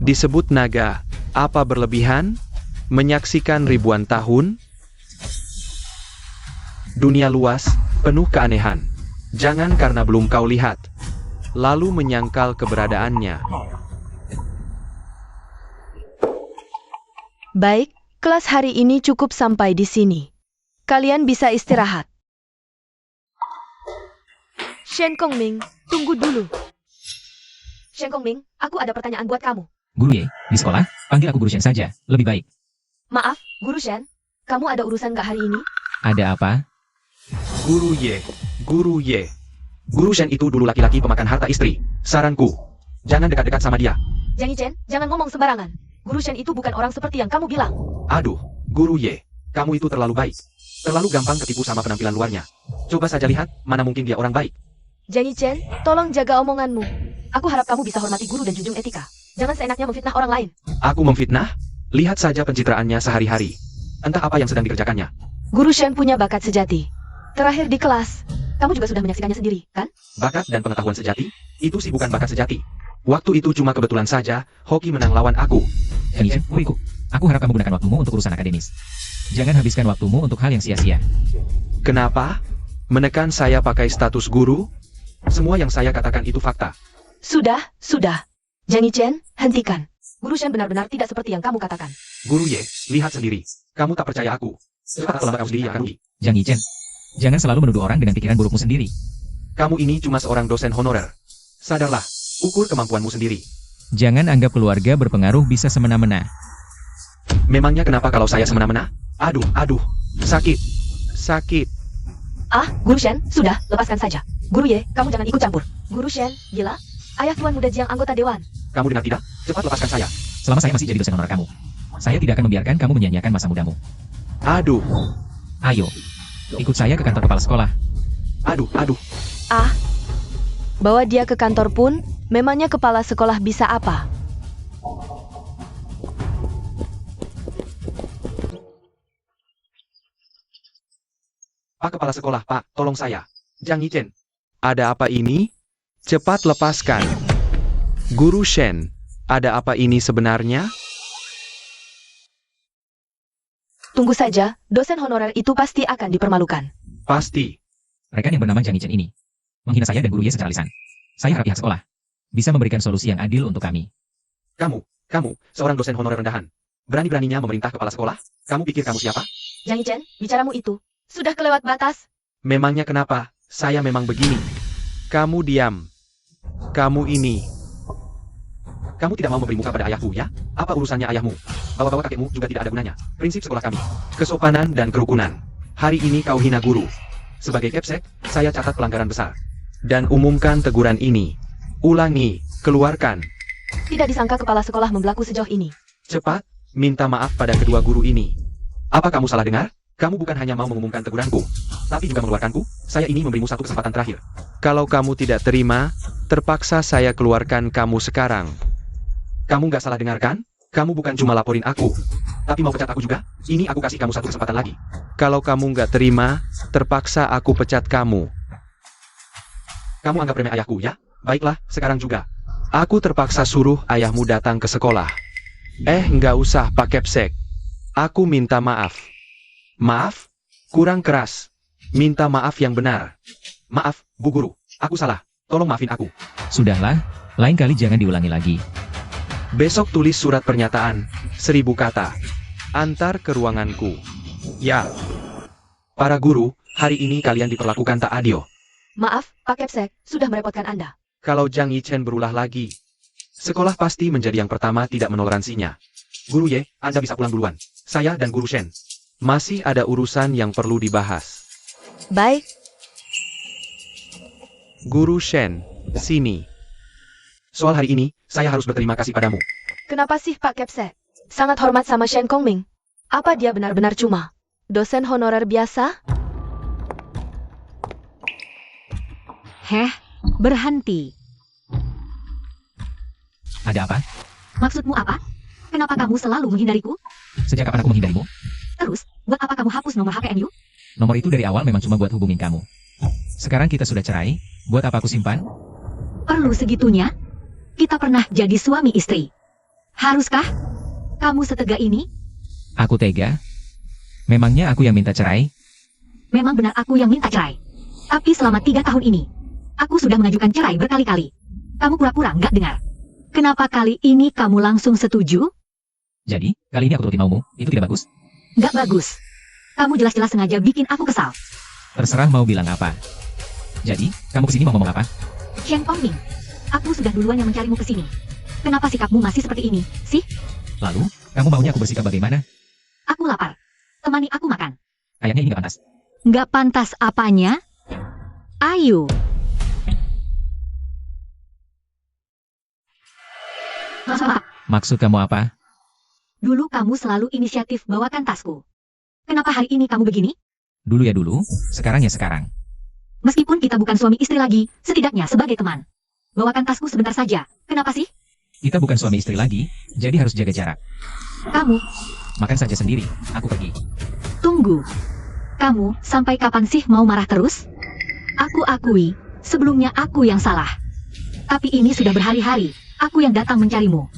Speaker 1: Disebut naga, apa berlebihan? Menyaksikan ribuan tahun? Dunia luas, penuh keanehan. Jangan karena belum kau lihat, lalu menyangkal keberadaannya.
Speaker 4: Baik, kelas hari ini cukup sampai di sini. Kalian bisa istirahat. Shen Kongming, tunggu dulu. Shen Kongming, aku ada pertanyaan buat kamu.
Speaker 3: Guru Ye, di sekolah, panggil aku Guru Shen saja, lebih baik.
Speaker 4: Maaf, Guru Shen, kamu ada urusan nggak hari ini?
Speaker 3: Ada apa?
Speaker 1: Guru Ye, Guru Ye. Guru Shen itu dulu laki-laki pemakan harta istri. Saranku, jangan dekat-dekat sama dia.
Speaker 4: Jangi Chen, jangan ngomong sembarangan. Guru Shen itu bukan orang seperti yang kamu bilang.
Speaker 1: Aduh, Guru Ye, kamu itu terlalu baik. Terlalu gampang ketipu sama penampilan luarnya. Coba saja lihat, mana mungkin dia orang baik.
Speaker 4: Jangi Chen, tolong jaga omonganmu. Aku harap kamu bisa hormati guru dan junjung etika. Jangan seenaknya memfitnah orang lain.
Speaker 1: Aku memfitnah? Lihat saja pencitraannya sehari-hari. Entah apa yang sedang dikerjakannya.
Speaker 4: Guru Shen punya bakat sejati. Terakhir di kelas, kamu juga sudah menyaksikannya sendiri, kan?
Speaker 1: Bakat dan pengetahuan sejati? Itu sih bukan bakat sejati. Waktu itu cuma kebetulan saja, Hoki menang lawan aku.
Speaker 3: Chen, Wuiku, aku harap kamu gunakan waktumu untuk urusan akademis. Jangan habiskan waktumu untuk hal yang sia-sia.
Speaker 1: Kenapa? Menekan saya pakai status guru? Semua yang saya katakan itu fakta.
Speaker 4: Sudah. Jangi Chen, hentikan. Guru Shen benar-benar tidak seperti yang kamu katakan.
Speaker 1: Guru Ye, lihat sendiri. Kamu tak percaya aku. Cepat atau lambat kamu sendiri yang akan rugi.
Speaker 3: Jangan Chen, jangan selalu menuduh orang dengan pikiran burukmu sendiri.
Speaker 1: Kamu ini cuma seorang dosen honorer. Sadarlah, ukur kemampuanmu sendiri.
Speaker 3: Jangan anggap keluarga berpengaruh bisa semena-mena.
Speaker 1: Memangnya kenapa kalau saya semena-mena? Aduh, sakit.
Speaker 4: Ah, Guru Shen, sudah, lepaskan saja. Guru Ye, kamu jangan ikut campur. Guru Shen, gila? Ayah Tuan Muda Jiang anggota dewan.
Speaker 1: Kamu dengar tidak? Cepat lepaskan saya.
Speaker 3: Selama saya masih jadi dosen honorer kamu, saya tidak akan membiarkan kamu menyia-nyiakan masa mudamu.
Speaker 1: Aduh,
Speaker 3: Ayo, ikut saya ke kantor kepala sekolah.
Speaker 1: aduh.
Speaker 4: Ah, bawa dia ke kantor pun, memangnya kepala sekolah bisa apa?
Speaker 1: Pak Kepala Sekolah, Pak, tolong saya. Jiang Yichen. Ada apa ini? Cepat lepaskan. Guru Shen, ada apa ini sebenarnya?
Speaker 4: Tunggu saja, dosen honorer itu pasti akan dipermalukan.
Speaker 1: Pasti.
Speaker 3: Rekan yang bernama Jang Ichen ini menghina saya dan guru Ye secara lisan. Saya harap pihak sekolah bisa memberikan solusi yang adil untuk kami.
Speaker 1: Kamu, seorang dosen honorer rendahan. Berani-beraninya memerintah kepala sekolah? Kamu pikir kamu siapa?
Speaker 4: Jang Ichen, bicaramu itu sudah kelewat batas.
Speaker 1: Memangnya kenapa? Saya memang begini. Kamu diam. Kamu ini. Kamu tidak mau memberi muka pada ayahku, ya? Apa urusannya ayahmu? Bawa-bawa kakekmu juga tidak ada gunanya. Prinsip sekolah kami. Kesopanan dan kerukunan. Hari ini kau hina guru. Sebagai kepsek, saya catat pelanggaran besar. Dan umumkan teguran ini. Ulangi, keluarkan.
Speaker 4: Tidak disangka kepala sekolah membelaku sejauh ini.
Speaker 1: Cepat, minta maaf pada kedua guru ini. Apa kamu salah dengar? Kamu bukan hanya mau mengumumkan teguranku, tapi juga mengeluarkanku. Saya ini memberimu satu kesempatan terakhir. Kalau kamu tidak terima, terpaksa saya keluarkan kamu sekarang. Kamu nggak salah dengar kan? Kamu bukan cuma laporin aku, tapi mau pecat aku juga? Ini aku kasih kamu satu kesempatan lagi. Kalau kamu nggak terima, terpaksa aku pecat kamu. Kamu anggap remeh ayahku, ya? Baiklah, sekarang juga. Aku terpaksa suruh ayahmu datang ke sekolah. Nggak usah, Pak Kepsek. Aku minta maaf. Maaf? Kurang keras. Minta maaf yang benar. Maaf, Bu Guru. Aku salah. Tolong maafin aku.
Speaker 3: Sudahlah, lain kali jangan diulangi lagi.
Speaker 1: Besok tulis surat pernyataan, 1000 kata. Antar ke ruanganku. Ya. Para guru, hari ini kalian diperlakukan tak adil.
Speaker 4: Maaf, Pak Kepsek, sudah merepotkan Anda.
Speaker 1: Kalau Jang Yichen berulah lagi, sekolah pasti menjadi yang pertama tidak menoleransinya. Guru Ye, Anda bisa pulang duluan. Saya dan Guru Shen masih ada urusan yang perlu dibahas.
Speaker 4: Baik.
Speaker 1: Guru Shen, sini. Soal hari ini, saya harus berterima kasih padamu.
Speaker 4: Kenapa sih Pak Kepsek? Sangat hormat sama Shen Kongming. Apa dia benar-benar cuma dosen honorer biasa?
Speaker 2: Berhenti.
Speaker 3: Ada apa?
Speaker 2: Maksudmu apa? Kenapa kamu selalu menghindariku?
Speaker 3: Sejak kapan aku menghindarimu?
Speaker 2: Terus, buat apa kamu hapus nomor HP NU?
Speaker 3: Nomor itu dari awal memang cuma buat hubungin kamu. Sekarang kita sudah cerai, buat apa aku simpan?
Speaker 2: Perlu segitunya? Kita pernah jadi suami istri. Haruskah kamu setega ini?
Speaker 3: Aku tega. Memangnya aku yang minta cerai?
Speaker 2: Memang benar aku yang minta cerai. Tapi selama 3 tahun ini, aku sudah mengajukan cerai berkali-kali. Kamu pura-pura nggak dengar. Kenapa kali ini kamu langsung setuju?
Speaker 3: Jadi, kali ini aku turutin maumu, itu tidak bagus?
Speaker 2: Nggak bagus. Kamu jelas-jelas sengaja bikin aku kesal.
Speaker 3: Terserah mau bilang apa. Jadi, kamu kesini mau ngomong apa?
Speaker 2: Shen Kongming, aku sudah duluan yang mencarimu ke sini. Kenapa sikapmu masih seperti ini, sih?
Speaker 3: Lalu, kamu maunya aku bersikap bagaimana?
Speaker 2: Aku lapar. Temani aku makan.
Speaker 3: Kayaknya ini nggak pantas.
Speaker 2: Nggak pantas apanya? Ayo. Maaf,
Speaker 3: Maksud kamu apa?
Speaker 2: dulu kamu selalu inisiatif bawakan tasku. Kenapa hari ini kamu begini?
Speaker 3: Dulu ya dulu, sekarang ya sekarang.
Speaker 2: Meskipun kita bukan suami istri lagi, setidaknya sebagai teman. Bawakan tasku sebentar saja. Kenapa sih?
Speaker 3: Kita bukan suami istri lagi, jadi harus jaga jarak.
Speaker 2: Kamu,
Speaker 3: Makan saja sendiri, aku pergi.
Speaker 2: tunggu. Kamu, sampai kapan sih mau marah terus? Aku akui, sebelumnya aku yang salah. Tapi ini sudah berhari-hari, aku yang datang mencarimu.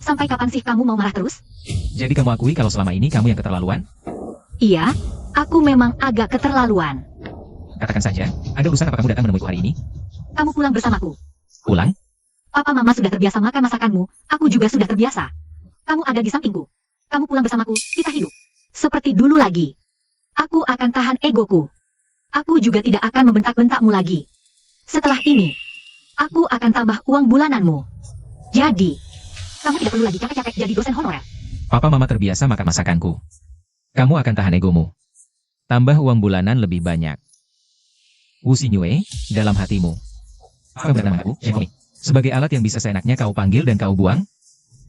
Speaker 2: Sampai kapan sih kamu mau marah terus?
Speaker 3: Jadi kamu akui kalau selama ini kamu yang keterlaluan?
Speaker 2: Iya, aku memang agak keterlaluan.
Speaker 3: Katakan saja, ada urusan apa kamu datang menemuiku hari ini?
Speaker 2: Kamu pulang bersamaku.
Speaker 3: Pulang?
Speaker 2: Papa Mama sudah terbiasa makan masakanmu, aku juga sudah terbiasa. Kamu ada di sampingku. Kamu pulang bersamaku, kita hidup. Seperti dulu lagi. Aku akan tahan egoku. Aku juga tidak akan membentak-bentakmu lagi. Setelah ini, aku akan tambah uang bulananmu. Jadi, kamu tidak perlu lagi capek-capek jadi dosen honorer.
Speaker 3: Papa Mama terbiasa makan masakanku. Kamu akan tahan egomu. Tambah uang bulanan lebih banyak. Wu Xinyue, dalam hatimu. Apa benar nama aku, Shen Kongming? Sebagai alat yang bisa seenaknya kau panggil dan kau buang?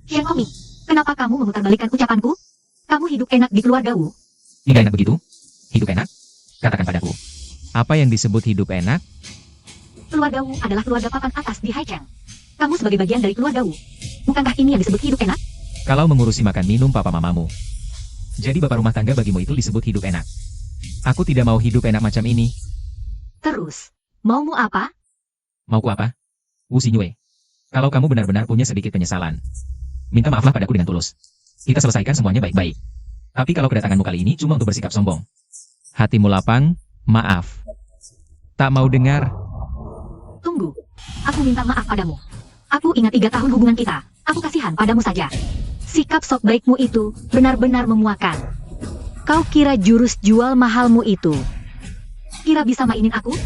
Speaker 2: Shen Kongming, kenapa kamu memutarbalikkan ucapanku? Kamu hidup enak di keluarga Wu.
Speaker 3: Tidak enak begitu? Hidup enak? Katakan padaku. Apa yang disebut hidup enak?
Speaker 2: Keluarga Wu adalah keluarga papan atas di Haicheng. Kamu sebagai bagian dari keluarga Wu. Bukankah ini yang disebut hidup enak?
Speaker 3: Kalau mengurusi makan minum papa mamamu. Jadi bapak rumah tangga bagimu itu disebut hidup enak. Aku tidak mau hidup enak macam ini.
Speaker 2: Terus, maumu apa?
Speaker 3: Mauku apa? Wu Xinyue. Kalau kamu benar-benar punya sedikit penyesalan, minta maaflah padaku dengan tulus. Kita selesaikan semuanya baik-baik. Tapi kalau kedatanganmu kali ini cuma untuk bersikap sombong. Hatimu lapang, Maaf. Tak mau dengar.
Speaker 2: Tunggu. Aku minta maaf padamu. Aku ingat 3 tahun hubungan kita. Aku kasihan padamu saja. Sikap sok baikmu itu benar-benar memuakan. Kau kira jurus jual mahalmu itu kira bisa mainin aku?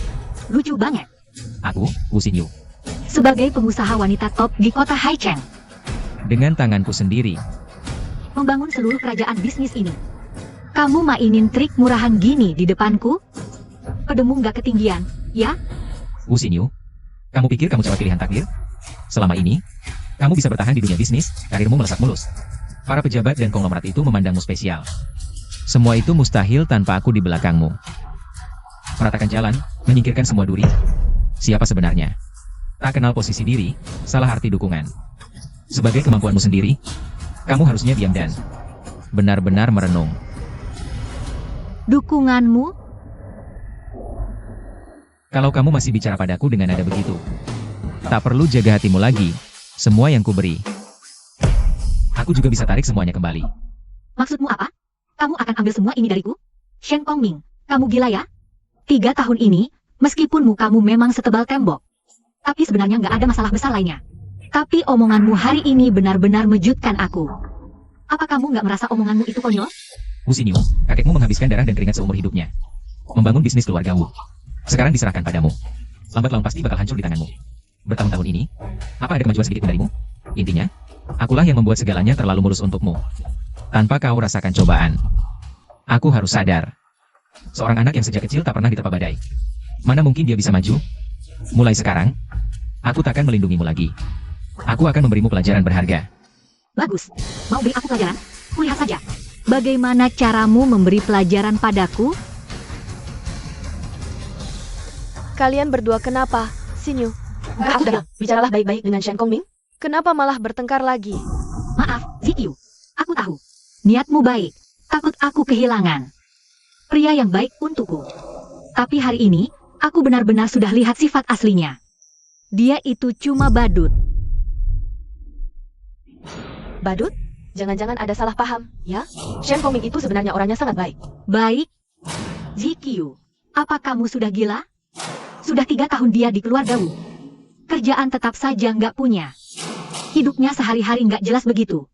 Speaker 2: Lucu banget.
Speaker 3: Aku, Wu Xinyu.
Speaker 2: Sebagai pengusaha wanita top di kota Haicheng,
Speaker 3: Dengan tanganku sendiri.
Speaker 2: membangun seluruh kerajaan bisnis ini. Kamu mainin trik murahan gini di depanku? Pedemu nggak ketinggian, ya?
Speaker 3: Wu Xinyu, kamu pikir kamu cuma pilihan takdir? Selama ini, kamu bisa bertahan di dunia bisnis, karirmu melesat mulus. Para pejabat dan konglomerat itu memandangmu spesial. Semua itu mustahil tanpa aku di belakangmu. Meratakan jalan, menyingkirkan semua duri. Siapa sebenarnya? Tak kenal posisi diri, salah arti dukungan. Sebagai kemampuanmu sendiri, kamu harusnya diam dan benar-benar merenung.
Speaker 2: Dukunganmu?
Speaker 3: Kalau kamu masih bicara padaku dengan nada begitu, tak perlu jaga hatimu lagi. Semua yang kuberi, aku juga bisa tarik semuanya kembali.
Speaker 2: Maksudmu apa? Kamu akan ambil semua ini dariku? Shen Kongming, kamu gila ya? 3 tahun ini, meskipun mukamu memang setebal tembok, tapi sebenarnya nggak ada masalah besar lainnya. Tapi omonganmu hari ini benar-benar mejutkan aku. Apa kamu nggak merasa omonganmu itu konyol?
Speaker 3: Wu Xinyu, kakekmu menghabiskan darah dan keringat seumur hidupnya. Membangun bisnis keluarga Wu. Sekarang diserahkan padamu. Lambat laun pasti bakal hancur di tanganmu. Bertahun-tahun ini, apa ada kemajuan sedikit pun darimu? Intinya, akulah yang membuat segalanya terlalu mulus untukmu. Tanpa kau rasakan cobaan. Aku harus sadar. Seorang anak yang sejak kecil tak pernah diterpa badai. Mana mungkin dia bisa maju? Mulai sekarang, aku takkan melindungimu lagi. Aku akan memberimu pelajaran berharga.
Speaker 2: Bagus. Mau beri aku pelajaran? Kulihat saja. Bagaimana caramu memberi pelajaran padaku?
Speaker 4: Kalian berdua kenapa, Xinyu?
Speaker 2: Aku bilang, bicaralah baik-baik dengan Shen Kongming.
Speaker 4: Kenapa malah bertengkar lagi?
Speaker 2: Maaf, Zikyu. Aku tahu. Niatmu baik. Takut aku kehilangan pria yang baik untukku. Tapi hari ini, aku benar-benar sudah lihat sifat aslinya. Dia itu cuma badut.
Speaker 4: Badut? Jangan-jangan ada salah paham, ya? Shen Kongming itu sebenarnya orangnya sangat baik.
Speaker 2: Baik. Zikyu, apa kamu sudah gila? Sudah 3 tahun dia di keluarga Wu. Kerjaan tetap saja nggak punya. Hidupnya sehari-hari nggak jelas begitu.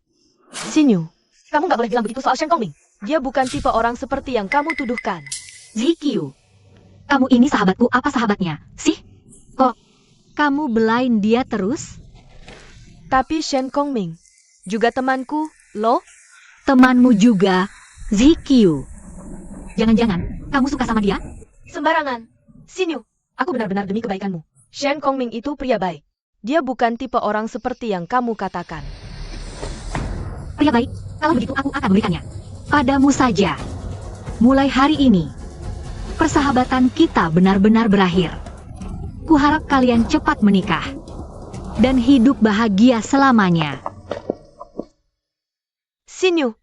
Speaker 4: Xinyu, kamu nggak boleh bilang begitu soal Shen Kongming. Dia bukan tipe orang seperti yang kamu tuduhkan.
Speaker 2: Zikyu, kamu ini sahabatku apa sahabatnya, sih? Kok kamu belain dia terus?
Speaker 4: Tapi Shen Kongming juga temanku, loh.
Speaker 2: Temanmu juga, Zikyu. Jangan-jangan kamu suka sama dia?
Speaker 4: Sembarangan. Xinyu, aku benar-benar demi kebaikanmu. Shen Kongming itu pria baik. Dia bukan tipe orang seperti yang kamu katakan.
Speaker 2: Pria baik, kalau begitu aku akan memberikannya padamu saja. Mulai hari ini, persahabatan kita benar-benar berakhir. Kuharap kalian cepat menikah dan hidup bahagia selamanya.
Speaker 4: Xinyu.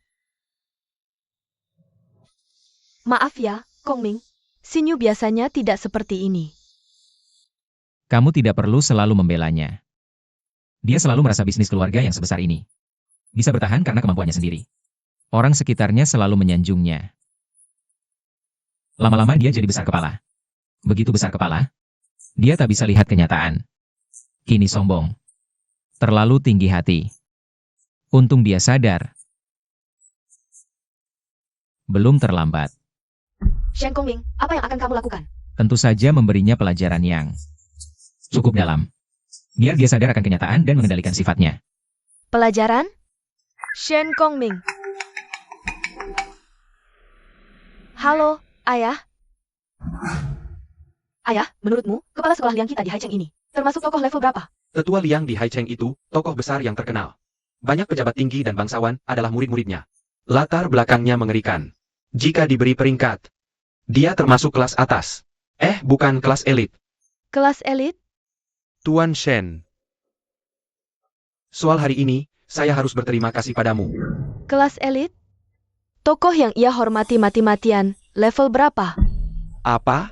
Speaker 4: Maaf ya, Kongming. Xinyu biasanya tidak seperti ini.
Speaker 3: Kamu tidak perlu selalu membelanya. Dia selalu merasa bisnis keluarga yang sebesar ini bisa bertahan karena kemampuannya sendiri. Orang sekitarnya selalu menyanjungnya. Lama-lama dia jadi besar kepala. Begitu besar kepala, dia tak bisa lihat kenyataan. Kini sombong. Terlalu tinggi hati. Untung dia sadar. Belum terlambat.
Speaker 4: Shen Kongming, apa yang akan kamu lakukan?
Speaker 3: Tentu saja memberinya pelajaran yang cukup dalam. Biar dia sadar akan kenyataan dan mengendalikan sifatnya.
Speaker 4: Pelajaran? Shen Kongming. Halo, Ayah. Ayah, menurutmu, kepala sekolah Liang kita di Haicheng ini, termasuk tokoh level berapa?
Speaker 1: Tetua Liang di Haicheng itu, tokoh besar yang terkenal. Banyak pejabat tinggi dan bangsawan adalah murid-muridnya. Latar belakangnya mengerikan. Jika diberi peringkat, dia termasuk kelas atas. Bukan kelas elit.
Speaker 4: Kelas elit?
Speaker 1: Tuan Shen. Soal hari ini, saya harus berterima kasih padamu.
Speaker 4: Kelas elit? Tokoh yang ia hormati mati-matian, level berapa?
Speaker 1: Apa?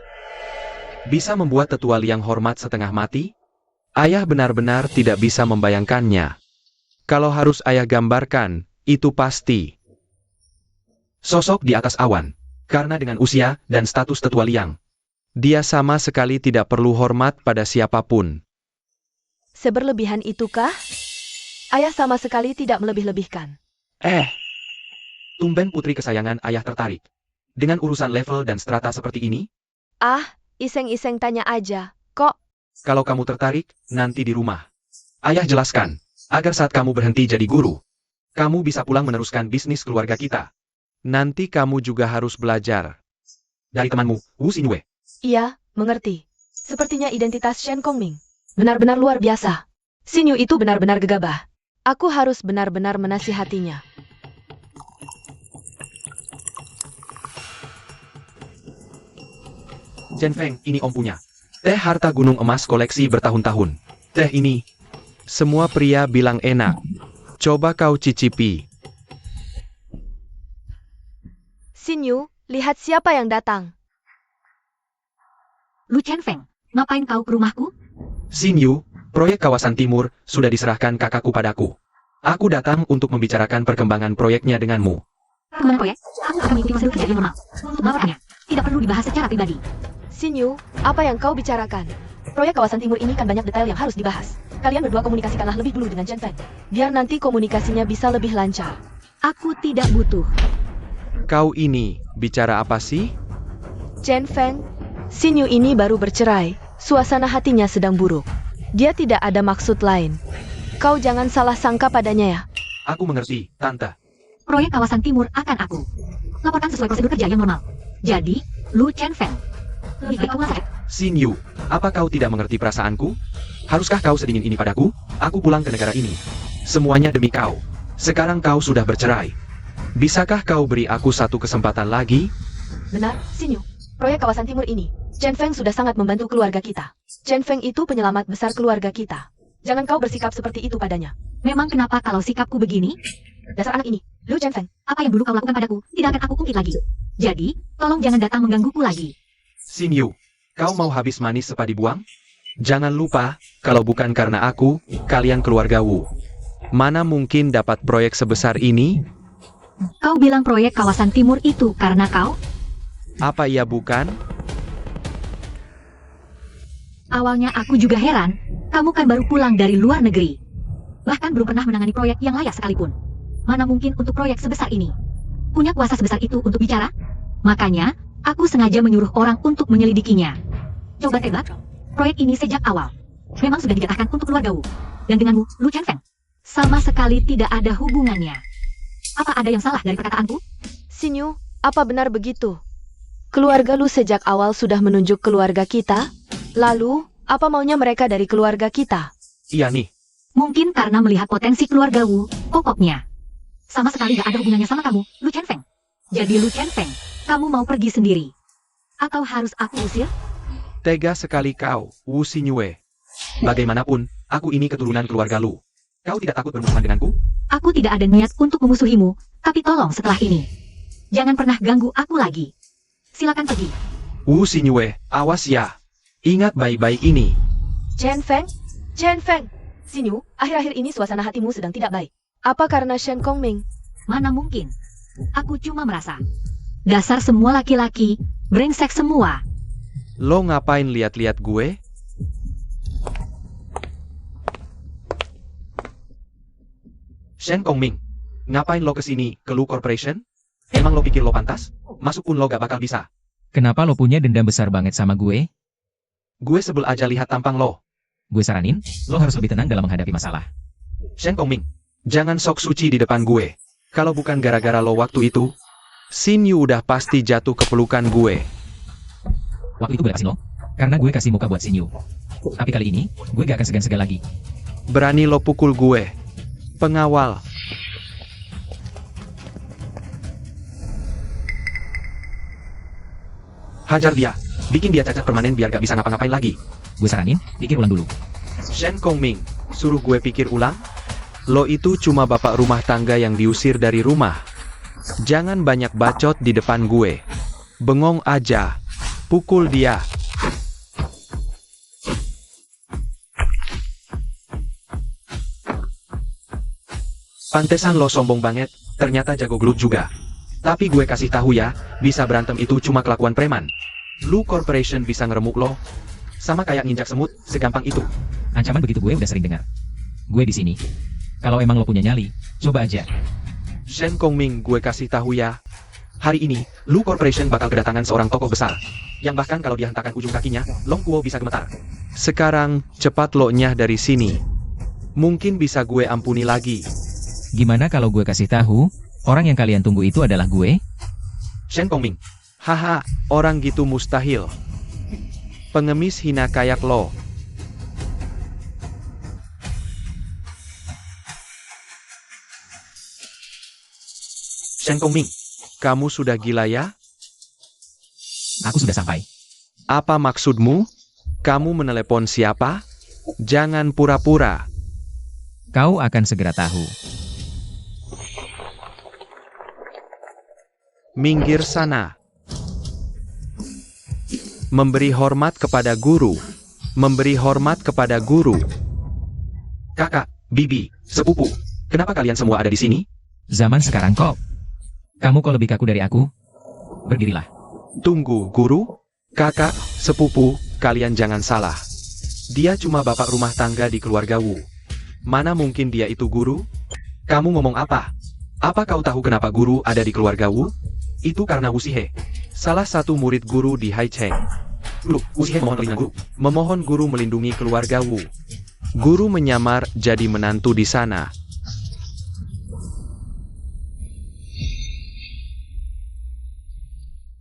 Speaker 1: Bisa membuat tetua Liang hormat setengah mati? Ayah benar-benar tidak bisa membayangkannya. Kalau harus ayah gambarkan, itu pasti sosok di atas awan. Karena dengan usia dan status tetua Liang, dia sama sekali tidak perlu hormat pada siapapun.
Speaker 4: Seberlebihan itukah? Ayah sama sekali tidak melebih-lebihkan.
Speaker 1: Tumben putri kesayangan ayah tertarik dengan urusan level dan strata seperti ini?
Speaker 4: Ah, iseng-iseng tanya aja. Kok?
Speaker 1: Kalau kamu tertarik, nanti di rumah. Ayah jelaskan, agar saat kamu berhenti jadi guru, kamu bisa pulang meneruskan bisnis keluarga kita. Nanti kamu juga harus belajar dari temanmu, Wu Xinwei.
Speaker 4: Iya, mengerti. Sepertinya identitas Shen Kongming benar-benar luar biasa. Xinyu itu benar-benar gegabah. Aku harus benar-benar menasihatinya.
Speaker 1: Chen Feng, ini om punya. Teh harta gunung emas koleksi bertahun-tahun. Teh ini, semua pria bilang enak. Coba kau cicipi.
Speaker 4: Xinyu, lihat siapa yang datang.
Speaker 2: Lu Chen Feng, ngapain kau ke rumahku?
Speaker 1: Xinyu, proyek kawasan timur sudah diserahkan kakakku padaku. Aku datang untuk membicarakan perkembangan proyeknya denganmu.
Speaker 2: Perkembangan proyek, aku akan mengikuti prosedur kerja yang normal. Untuk melaporkannya, tidak perlu dibahas secara pribadi.
Speaker 4: Xinyu, apa yang kau bicarakan? Proyek kawasan timur ini kan banyak detail yang harus dibahas. Kalian berdua komunikasikanlah lebih dulu dengan Chen Feng. Biar nanti komunikasinya bisa lebih lancar.
Speaker 2: Aku tidak butuh.
Speaker 1: Kau ini, bicara apa sih?
Speaker 4: Chen Feng, Xinyu ini baru bercerai. Suasana hatinya sedang buruk. Dia tidak ada maksud lain. Kau jangan salah sangka padanya ya.
Speaker 1: Aku mengerti, Tante.
Speaker 2: Proyek kawasan timur akan aku laporkan sesuai prosedur kerja yang normal. Jadi, Lu Chen Feng, lebih baik kau pulang saja.
Speaker 1: Xinyu, apa kau tidak mengerti perasaanku? Haruskah kau sedingin ini padaku? Aku pulang ke negara ini. Semuanya demi kau. Sekarang kau sudah bercerai. Bisakah kau beri aku satu kesempatan lagi?
Speaker 4: Benar, Xinyu. Proyek kawasan timur ini, Chen Feng sudah sangat membantu keluarga kita. Chen Feng itu penyelamat besar keluarga kita. Jangan kau bersikap seperti itu padanya.
Speaker 2: Memang kenapa kalau sikapku begini?
Speaker 4: Dasar anak ini, Lu Chen Feng.
Speaker 2: Apa yang dulu kau lakukan padaku, tidak akan aku ungkit lagi. Jadi, tolong jangan datang menggangguku lagi.
Speaker 1: Xinyu, kau mau habis manis sepadi buang? Jangan lupa, kalau bukan karena aku, kalian keluarga Wu mana mungkin dapat proyek sebesar ini?
Speaker 2: Kau bilang proyek kawasan timur itu karena kau?
Speaker 1: Apa iya bukan?
Speaker 2: Awalnya aku juga heran, kamu kan baru pulang dari luar negeri. Bahkan belum pernah menangani proyek yang layak sekalipun. Mana mungkin untuk proyek sebesar ini? Punya kuasa sebesar itu untuk bicara? Makanya, aku sengaja menyuruh orang untuk menyelidikinya. Coba tebak, proyek ini sejak awal memang sudah dijatahkan untuk keluarga Wu. Dan denganmu, Lu Chen Feng, sama sekali tidak ada hubungannya. Apa ada yang salah dari perkataanku?
Speaker 4: Xinyu, apa benar begitu? Keluarga Lu sejak awal sudah menunjuk keluarga kita? Lalu, apa maunya mereka dari keluarga kita?
Speaker 1: Iya nih.
Speaker 2: Mungkin karena melihat potensi keluarga Wu, pokoknya sama sekali gak ada hubungannya sama kamu, Lu Chen Feng. Jadi Lu Chen Feng, kamu mau pergi sendiri? Atau harus aku usir?
Speaker 1: Tega sekali kau, Wu Xinyu. Bagaimanapun, aku ini keturunan keluarga Lu. Kau tidak takut bermusuhan denganku?
Speaker 2: Aku tidak ada niat untuk memusuhimu, tapi tolong setelah ini, jangan pernah ganggu aku lagi. Silakan pergi.
Speaker 1: Wu Xinyu, awas ya. Ingat baik-baik ini.
Speaker 4: Chen Feng? Chen Feng! Xinyu, akhir-akhir ini suasana hatimu sedang tidak baik. Apa karena Shen Kongming?
Speaker 2: Mana mungkin? Aku cuma merasa, dasar semua laki-laki, brengsek semua.
Speaker 1: Lo ngapain lihat-lihat gue? Shen Kongming, ngapain lo kesini ke Lu Corporation? Emang lo pikir lo pantas? Masuk pun lo gak bakal bisa.
Speaker 3: Kenapa lo punya dendam besar banget sama gue?
Speaker 1: Gue sebel aja lihat tampang lo.
Speaker 3: Gue saranin, lo harus lebih tenang dalam menghadapi masalah.
Speaker 1: Shen Kongming, jangan sok suci di depan gue. Kalau bukan gara-gara lo waktu itu, Xinyu udah pasti jatuh ke pelukan gue.
Speaker 3: Waktu itu gue kasih lo, karena gue kasih muka buat Xinyu. Tapi kali ini, gue gak akan segan-segan lagi.
Speaker 1: Berani lo pukul gue. Pengawal. Hajar dia. Bikin dia cacat permanen biar gak bisa ngapa-ngapain lagi.
Speaker 3: Gue saranin, pikir ulang dulu.
Speaker 1: Shen Kongming, suruh gue pikir ulang? Lo itu cuma bapak rumah tangga yang diusir dari rumah. Jangan banyak bacot di depan gue. Bengong aja. Pukul dia. Pantesan lo sombong banget, ternyata jago gelut juga. Tapi gue kasih tahu ya, bisa berantem itu cuma kelakuan preman. Lu corporation bisa ngeremuk lo. Sama kayak nginjak semut, segampang itu.
Speaker 3: Ancaman begitu gue udah sering dengar. Gue di sini. Kalau emang lo punya nyali, coba aja.
Speaker 1: Shen Kongming, gue kasih tahu ya. Hari ini, Lu Corporation bakal kedatangan seorang tokoh besar. Yang bahkan kalau dihantarkan ujung kakinya, Long Kuo bisa gemetar. Sekarang, cepat lo nyah dari sini. Mungkin bisa gue ampuni lagi.
Speaker 3: Gimana kalau gue kasih tahu, orang yang kalian tunggu itu adalah gue?
Speaker 1: Shen Kongming. Haha, orang gitu mustahil. Pengemis hina kayak lo. Shen Kongming, kamu sudah gila ya?
Speaker 3: Aku sudah sampai.
Speaker 1: Apa maksudmu? Kamu menelepon siapa? Jangan pura-pura.
Speaker 3: Kau akan segera tahu.
Speaker 1: Minggir sana. Memberi hormat kepada guru. Memberi hormat kepada guru. Kakak, bibi, sepupu, kenapa kalian semua ada di sini?
Speaker 3: Zaman sekarang kok. Kamu kok lebih kaku dari aku? Berdirilah.
Speaker 1: Tunggu, guru? Kakak, sepupu, kalian jangan salah. Dia cuma bapak rumah tangga di keluarga Wu. Mana mungkin dia itu guru? Kamu ngomong apa? Apa kau tahu kenapa guru ada di keluarga Wu? Itu karena Wu Shihe, salah satu murid guru di Haicheng. Guru, Wu Shihe memohon perlindungan guru. Memohon guru melindungi keluarga Wu. Guru menyamar jadi menantu di sana.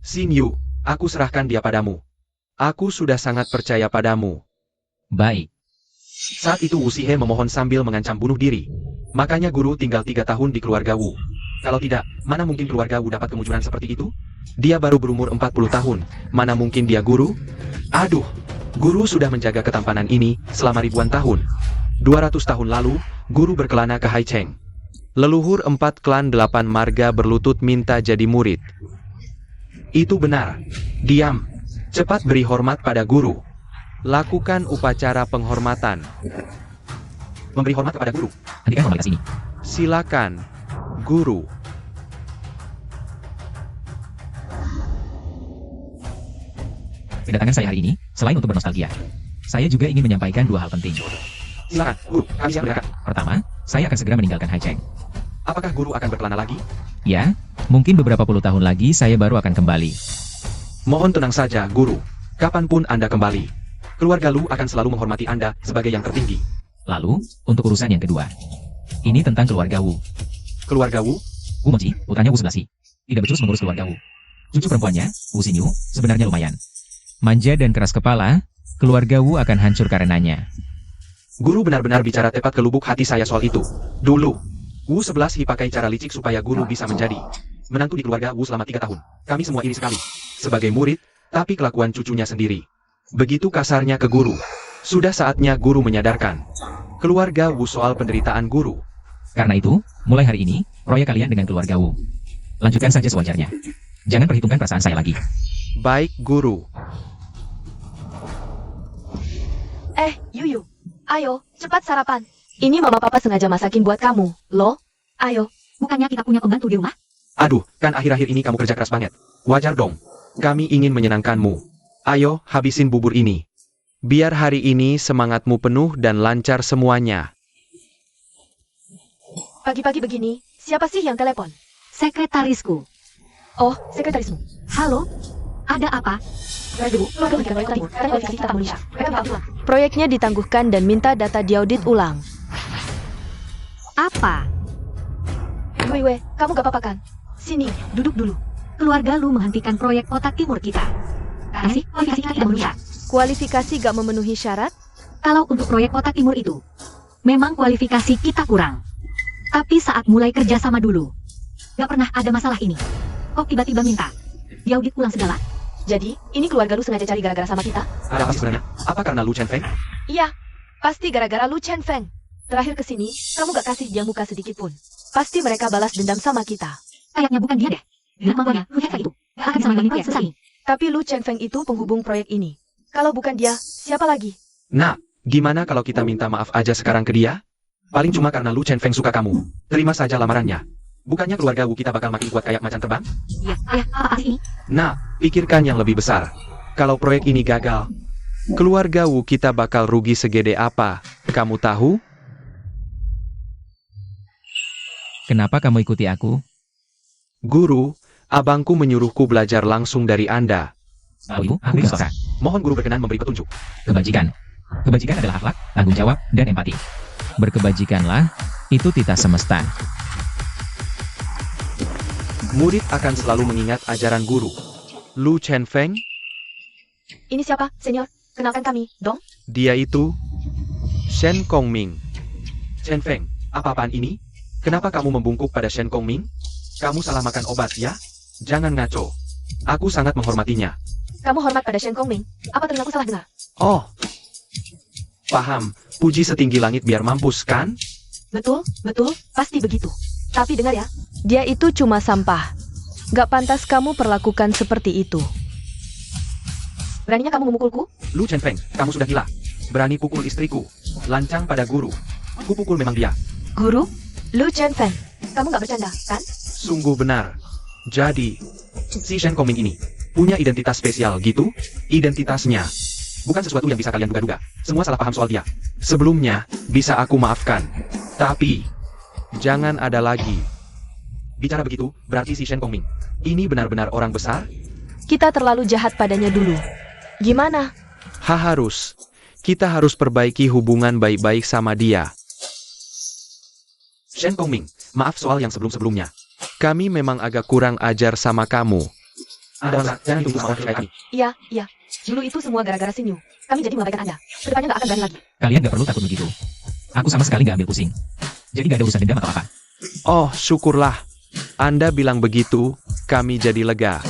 Speaker 1: Xin Yu, aku serahkan dia padamu. Aku sudah sangat percaya padamu.
Speaker 3: Baik.
Speaker 1: Saat itu Wu Shihe memohon sambil mengancam bunuh diri. Makanya guru tinggal 3 tahun di keluarga Wu. Kalau tidak, mana mungkin keluarga Wu dapat kemunculan seperti itu? Dia baru berumur 40 tahun. Mana mungkin dia guru? Aduh, guru sudah menjaga ketampanan ini selama ribuan tahun. 200 tahun lalu, guru berkelana ke Haicheng. Leluhur 4 klan 8 marga berlutut minta jadi murid. Itu benar. Diam. Cepat beri hormat pada guru. Lakukan upacara penghormatan. Memberi hormat kepada guru.
Speaker 3: Hentikan formalitas ini.
Speaker 1: Silakan, guru.
Speaker 3: Kedatangan saya hari ini, selain untuk bernostalgia, saya juga ingin menyampaikan 2 hal penting.
Speaker 1: Silakan, guru. Kami siap mendengarkan.
Speaker 3: Pertama, saya akan segera meninggalkan Haicheng.
Speaker 1: Apakah guru akan berkelana lagi?
Speaker 3: Ya, mungkin beberapa puluh tahun lagi saya baru akan kembali.
Speaker 1: Mohon tenang saja, guru. Kapanpun Anda kembali, keluarga Lu akan selalu menghormati Anda sebagai yang tertinggi.
Speaker 3: Lalu, untuk urusan yang kedua. Ini tentang keluarga Wu.
Speaker 1: Keluarga Wu?
Speaker 3: Wu Moji, putranya Wu Sebelasih. Tidak becus mengurus keluarga Wu. Cucu perempuannya, Wu Xinyu, sebenarnya lumayan. Manja dan keras kepala, keluarga Wu akan hancur karenanya.
Speaker 1: Guru benar-benar bicara tepat ke lubuk hati saya soal itu. Dulu, Wu 11 pakai cara licik supaya guru bisa menjadi menantu di keluarga Wu selama 3 tahun. Kami semua iri sekali. Sebagai murid, tapi kelakuan cucunya sendiri begitu kasarnya ke guru. Sudah saatnya guru menyadarkan keluarga Wu soal penderitaan guru.
Speaker 3: Karena itu, mulai hari ini, proyek kalian dengan keluarga Wu. Lanjutkan saja sewajarnya. Jangan perhitungkan perasaan saya lagi.
Speaker 1: Baik, guru.
Speaker 4: Yuyu. Ayo, cepat sarapan. Ini mama papa sengaja masakin buat kamu, loh. Ayo.
Speaker 2: Bukannya kita punya pembantu di rumah?
Speaker 1: Aduh, kan akhir-akhir ini kamu kerja keras banget. Wajar dong. Kami ingin menyenangkanmu. Ayo, habisin bubur ini. Biar hari ini semangatmu penuh dan lancar semuanya.
Speaker 4: Pagi-pagi begini, siapa sih yang telepon?
Speaker 2: Sekretarisku.
Speaker 4: Oh, sekretarismu.
Speaker 2: Halo? Ada apa?
Speaker 4: Proyeknya ditangguhkan dan minta data diaudit ulang.
Speaker 2: Apa?
Speaker 4: Wei, kamu gak apa-apa kan? Sini.
Speaker 2: Duduk dulu. Keluarga Lu menghentikan proyek otak timur kita. Karena sih, kualifikasi kita tidak memenuhi syarat.
Speaker 4: Kualifikasi gak memenuhi syarat?
Speaker 2: Kalau untuk proyek otak timur itu, memang kualifikasi kita kurang. Tapi saat mulai kerja sama dulu, gak pernah ada masalah ini. Kok tiba-tiba minta diaudit ulang segala?
Speaker 4: Jadi, ini keluarga lu sengaja cari gara-gara sama kita?
Speaker 1: Ada apa sih sebenarnya? Apa karena Lu Chen Feng?
Speaker 4: Iya, pasti gara-gara lu Chen Feng. Terakhir kesini, kamu gak kasih dia muka sedikit pun. Pasti mereka balas dendam sama kita.
Speaker 2: Kayaknya bukan dia deh. Dengan kemampuannya, Lu Chen Feng itu gak akan bisa menangani proyek selesai.
Speaker 4: Tapi lu Chen Feng itu penghubung proyek ini. Kalau bukan dia, siapa lagi?
Speaker 1: Nah, gimana kalau kita minta maaf aja sekarang ke dia? Paling cuma karena Lu Chen Feng suka kamu. Terima saja lamarannya. Bukannya keluarga Wu kita bakal makin kuat kayak macan terbang?
Speaker 2: Ya, apa sih ini?
Speaker 1: Nah, pikirkan yang lebih besar. Kalau proyek ini gagal, keluarga Wu kita bakal rugi segede apa? Kamu tahu?
Speaker 3: Kenapa kamu ikuti aku?
Speaker 1: Guru, abangku menyuruhku belajar langsung dari Anda.
Speaker 3: Oh ibu, aku gak suka.
Speaker 1: Mohon guru berkenan memberi petunjuk.
Speaker 3: Kebajikan. Kebajikan adalah akhlak, tanggung jawab, dan empati. Berkebajikanlah, itu titah semesta.
Speaker 1: Murid akan selalu mengingat ajaran guru. Lu Chen Feng,
Speaker 4: Ini siapa, senior? Kenalkan kami, dong.
Speaker 1: dia itu Shen Kongming. Chen Feng, apa-apaan ini? Kenapa kamu membungkuk pada Shen Kongming? Kamu salah makan obat ya? Jangan ngaco. Aku sangat menghormatinya.
Speaker 4: Kamu hormat pada Shen Kongming. Apa telingaku salah dengar?
Speaker 1: Oh, paham. Puji setinggi langit biar mampus, kan?
Speaker 4: Betul, pasti begitu. Tapi dengar ya, dia itu cuma sampah. Gak pantas kamu perlakukan seperti itu. Beraninya kamu memukulku?
Speaker 1: Lu Chen Feng, kamu sudah gila. Berani pukul istriku. Lancang pada guru. Ku pukul memang dia.
Speaker 4: Guru? Lu Chen Feng, kamu gak bercanda, kan?
Speaker 1: Sungguh benar. Jadi, si Shen Kongming ini punya identitas spesial gitu? Identitasnya bukan sesuatu yang bisa kalian duga-duga. Semua salah paham soal dia. Sebelumnya, bisa aku maafkan. Tapi, jangan ada lagi. Bicara begitu, berarti si Shen Kongming ini benar-benar orang besar?
Speaker 4: Kita terlalu jahat padanya dulu. Gimana?
Speaker 1: Harus. Kita harus perbaiki hubungan baik-baik sama dia. Shen Kongming, maaf soal yang sebelum-sebelumnya. Kami memang agak kurang ajar sama kamu. Ada masalah, jangan tunggu sama kayak kami.
Speaker 4: Iya. Dulu itu semua gara-gara Sinyu. Kami jadi mengabaikan Anda. Kedepannya gak akan berani lagi.
Speaker 3: Kalian gak perlu takut begitu. Aku sama sekali gak ambil pusing. Jadi gak ada urusan dendam atau apa.
Speaker 1: Oh, syukurlah. Anda bilang begitu, kami jadi lega.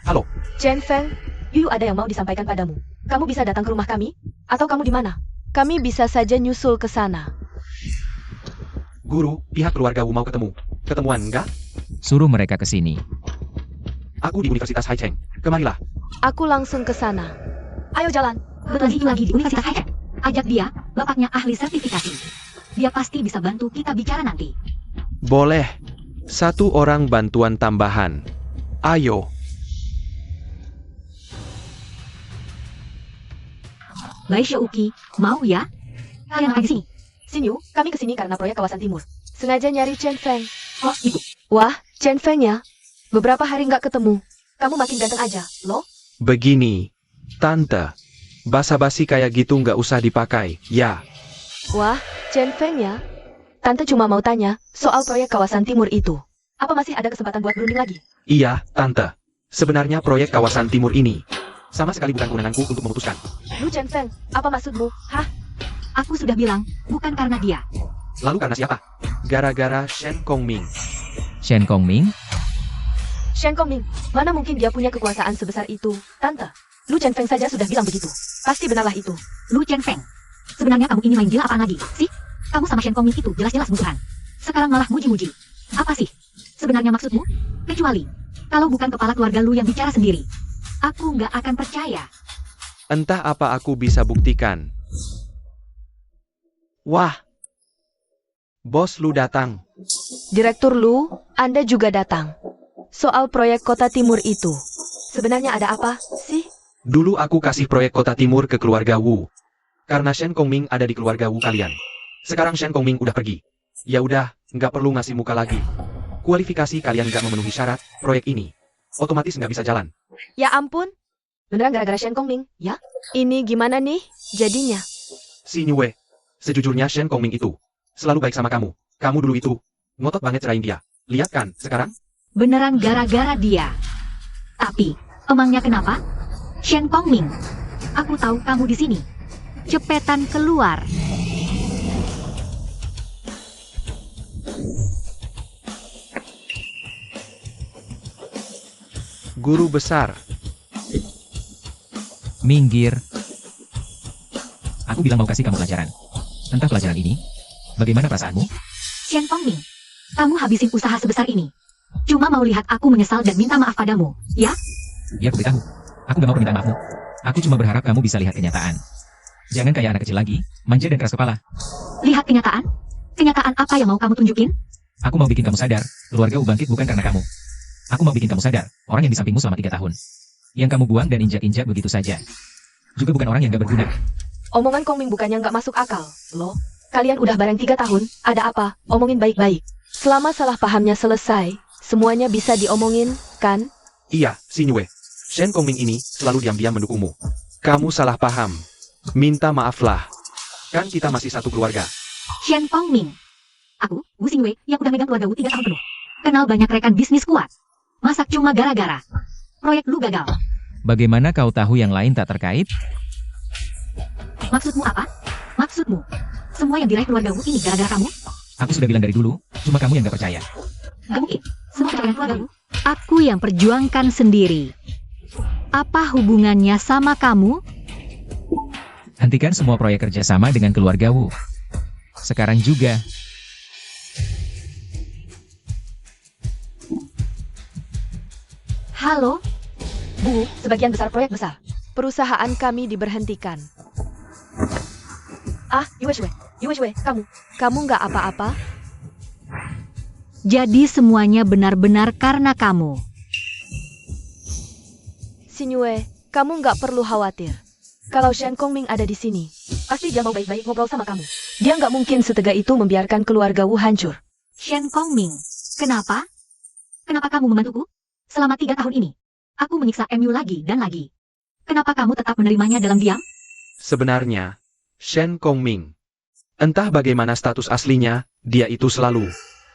Speaker 1: Halo,
Speaker 4: Chen Feng, Yu ada yang mau disampaikan padamu. Kamu bisa datang ke rumah kami? Atau kamu di mana? Kami bisa saja nyusul ke sana.
Speaker 1: guru, pihak keluarga Wu mau ketemu. Ketemuan enggak?
Speaker 3: Suruh mereka ke sini.
Speaker 1: Aku di Universitas Haicheng. Kemarilah.
Speaker 4: Aku langsung ke sana. Ayo jalan.
Speaker 2: Betul lagi di Universitas High. Ajak dia, bapaknya ahli sertifikasi. Dia pasti bisa bantu kita bicara nanti.
Speaker 1: Boleh. Satu orang bantuan tambahan. Ayo.
Speaker 2: Bai Shouki, mau ya? Kalian ngapain sih?
Speaker 4: Sinyu, kami kesini karena proyek kawasan timur. Sengaja nyari Chen Feng.
Speaker 2: Oh, itu.
Speaker 4: Wah, Chen Feng ya? Beberapa hari nggak ketemu. Kamu makin ganteng aja, loh?
Speaker 1: Begini, Tante. Basa-basi kayak gitu nggak usah dipakai, ya.
Speaker 4: Wah, Chen Feng ya? Tante cuma mau tanya soal proyek kawasan timur itu. Apa masih ada kesempatan buat berunding lagi?
Speaker 1: Iya, Tante. Sebenarnya proyek kawasan timur ini sama sekali bukan kewenanganku untuk memutuskan.
Speaker 4: Lu Chen Feng, apa maksudmu? Hah?
Speaker 2: Aku sudah bilang, bukan karena dia.
Speaker 1: Lalu karena siapa? Gara-gara Shen Kongming.
Speaker 3: Shen Kongming?
Speaker 4: Shen Kongming, mana mungkin dia punya kekuasaan sebesar itu? Tante, Lu Chen Feng saja sudah bilang begitu. Pasti benarlah itu.
Speaker 2: Lu Chen Feng. Sebenarnya kamu ini main gila apaan lagi, sih? Kamu sama Shen Kongming itu jelas-jelas musuhan. Sekarang malah muji-muji. Apa sih sebenarnya maksudmu? Kecuali, kalau bukan kepala keluarga lu yang bicara sendiri. Aku nggak akan percaya.
Speaker 1: Entah apa aku bisa buktikan. Wah. Bos lu datang.
Speaker 4: Direktur Lu, Anda juga datang. Soal proyek Kota Timur itu. Sebenarnya ada apa sih?
Speaker 1: Dulu aku kasih proyek Kota Timur ke keluarga Wu. Karena Shen Kongming ada di keluarga Wu kalian. Sekarang Shen Kongming udah pergi. Ya udah, nggak perlu ngasih muka lagi. Kualifikasi kalian nggak memenuhi syarat proyek ini. Otomatis nggak bisa jalan.
Speaker 4: Ya ampun. Beneran gara-gara Shen Kongming, ya? Ini gimana nih jadinya?
Speaker 1: Si Nyue. Sejujurnya Shen Kongming itu selalu baik sama kamu. Kamu dulu itu ngotot banget cerain dia. Lihat kan sekarang?
Speaker 2: Beneran gara-gara dia. Tapi, emangnya kenapa? Shen Kongming, aku tahu kamu di sini. Cepetan keluar.
Speaker 1: Guru besar.
Speaker 3: Minggir. Aku bilang mau kasih kamu pelajaran. Tentang pelajaran ini, bagaimana perasaanmu?
Speaker 2: Shen Kongming, kamu habisin usaha sebesar ini. Cuma mau lihat aku menyesal dan minta maaf padamu, ya?
Speaker 3: Ya, aku beritahu. Aku gak mau permintaan maafmu. Aku cuma berharap kamu bisa lihat kenyataan. Jangan kayak anak kecil lagi, manja dan keras kepala.
Speaker 2: Lihat kenyataan. Kenyataan apa yang mau kamu tunjukin?
Speaker 3: Aku mau bikin kamu sadar, keluarga U bangkit bukan karena kamu. Aku mau bikin kamu sadar, orang yang di sampingmu selama 3 tahun. Yang kamu buang dan injak-injak begitu saja. Juga bukan orang yang gak berguna.
Speaker 4: Omongan Kong Ming bukannya nggak masuk akal, loh. Kalian udah bareng 3 tahun, ada apa? Omongin baik-baik. Selama salah pahamnya selesai, semuanya bisa diomongin, kan?
Speaker 1: Iya, Sinyue. Shen Kongming ini selalu diam-diam mendukungmu. Kamu salah paham. Minta maaflah. Kan kita masih satu keluarga.
Speaker 2: Shen Kongming. Aku, Wu Xingyue, yang udah megang keluarga Wu 3 tahun penuh. Kenal banyak rekan bisnis kuat. Masak cuma gara-gara proyek lu gagal.
Speaker 3: Bagaimana kau tahu yang lain tak terkait?
Speaker 2: Maksudmu apa? Maksudmu, semua yang diraih keluarga Wu ini gara-gara kamu?
Speaker 3: Aku sudah bilang dari dulu, cuma kamu yang gak percaya.
Speaker 2: Gak mungkin. Semua pencapaian keluarga Wu, aku yang perjuangkan sendiri. Apa hubungannya sama kamu?
Speaker 3: Hentikan semua proyek kerjasama dengan keluarga Wu. Sekarang juga.
Speaker 2: Halo?
Speaker 4: Bu, sebagian besar proyek besar. Perusahaan kami diberhentikan. Ah, Yue Shui, kamu nggak apa-apa?
Speaker 2: Jadi semuanya benar-benar karena kamu.
Speaker 4: Sinyue, kamu nggak perlu khawatir. Kalau Shen Kongming ada di sini, pasti dia mau baik-baik ngobrol sama kamu. Dia nggak mungkin setegah itu membiarkan keluarga Wu hancur.
Speaker 2: Shen Kongming, kenapa? Kenapa kamu membantuku? Selama 3 tahun ini, aku menyiksa MU lagi dan lagi. Kenapa kamu tetap menerimanya dalam diam?
Speaker 1: Sebenarnya, Shen Kongming. Entah bagaimana status aslinya, dia itu selalu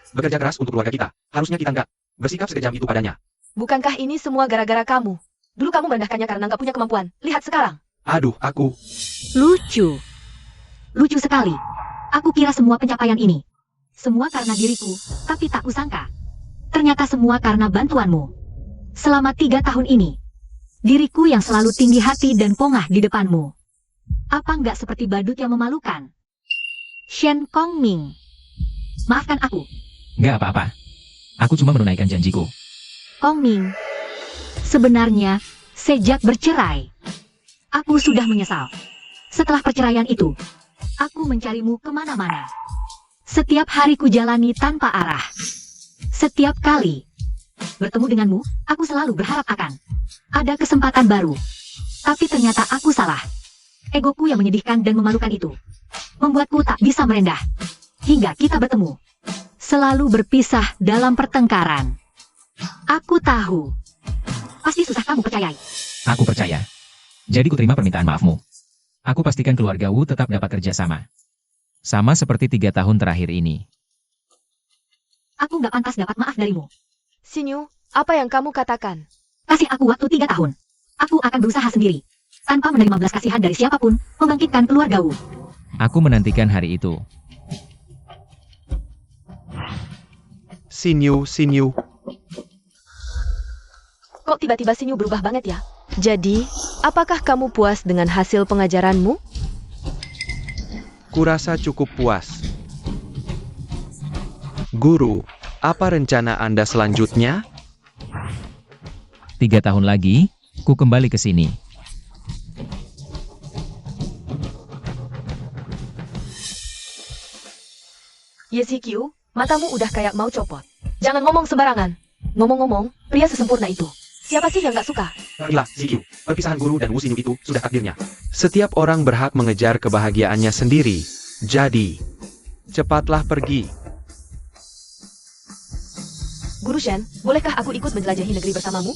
Speaker 1: bekerja keras untuk keluarga kita. Harusnya kita nggak bersikap sekejam itu padanya.
Speaker 4: Bukankah ini semua gara-gara kamu? Dulu kamu merendahkannya karena nggak punya kemampuan. Lihat sekarang.
Speaker 1: Aduh, aku...
Speaker 2: Lucu. Lucu sekali. Aku kira semua pencapaian ini. Semua karena diriku, tapi tak kusangka. Ternyata semua karena bantuanmu. Selama 3 tahun ini, diriku yang selalu tinggi hati dan pongah di depanmu. Apa nggak seperti badut yang memalukan? Shen Kongming, maafkan aku.
Speaker 3: Nggak apa-apa. Aku cuma menunaikan janjiku.
Speaker 2: Kongming, sebenarnya, sejak bercerai, aku sudah menyesal. Setelah perceraian itu, aku mencarimu kemana-mana. Setiap hari ku jalani tanpa arah. Setiap kali bertemu denganmu, aku selalu berharap akan ada kesempatan baru. Tapi ternyata aku salah. Egoku yang menyedihkan dan memalukan itu membuatku tak bisa merendah. Hingga kita bertemu, selalu berpisah dalam pertengkaran. Aku tahu, pasti susah kamu percayai.
Speaker 3: Aku percaya. Jadi ku terima permintaan maafmu. Aku pastikan keluarga Wu tetap dapat kerjasama. Sama seperti 3 tahun terakhir ini.
Speaker 2: Aku nggak pantas dapat maaf darimu.
Speaker 4: Sinyu, apa yang kamu katakan?
Speaker 2: Kasih aku waktu 3 tahun. Aku akan berusaha sendiri, tanpa menerima belas kasihan dari siapapun, membangkitkan keluarga Wu.
Speaker 3: Aku menantikan hari itu.
Speaker 1: Sinyu.
Speaker 4: Kok tiba-tiba Sinyu berubah banget ya? Jadi, apakah kamu puas dengan hasil pengajaranmu?
Speaker 1: Kurasa cukup puas. Guru, apa rencana Anda selanjutnya?
Speaker 3: 3 tahun lagi, ku kembali ke sini.
Speaker 4: Yesikyu, matamu udah kayak mau copot. Jangan ngomong sembarangan. Ngomong-ngomong, pria sesempurna itu. Siapa sih yang gak suka?
Speaker 1: Baiklah, Zikyu. Perpisahan guru dan Wu Xinyu itu sudah takdirnya. Setiap orang berhak mengejar kebahagiaannya sendiri. Jadi, cepatlah pergi.
Speaker 4: Guru Shen, bolehkah aku ikut menjelajahi negeri bersamamu?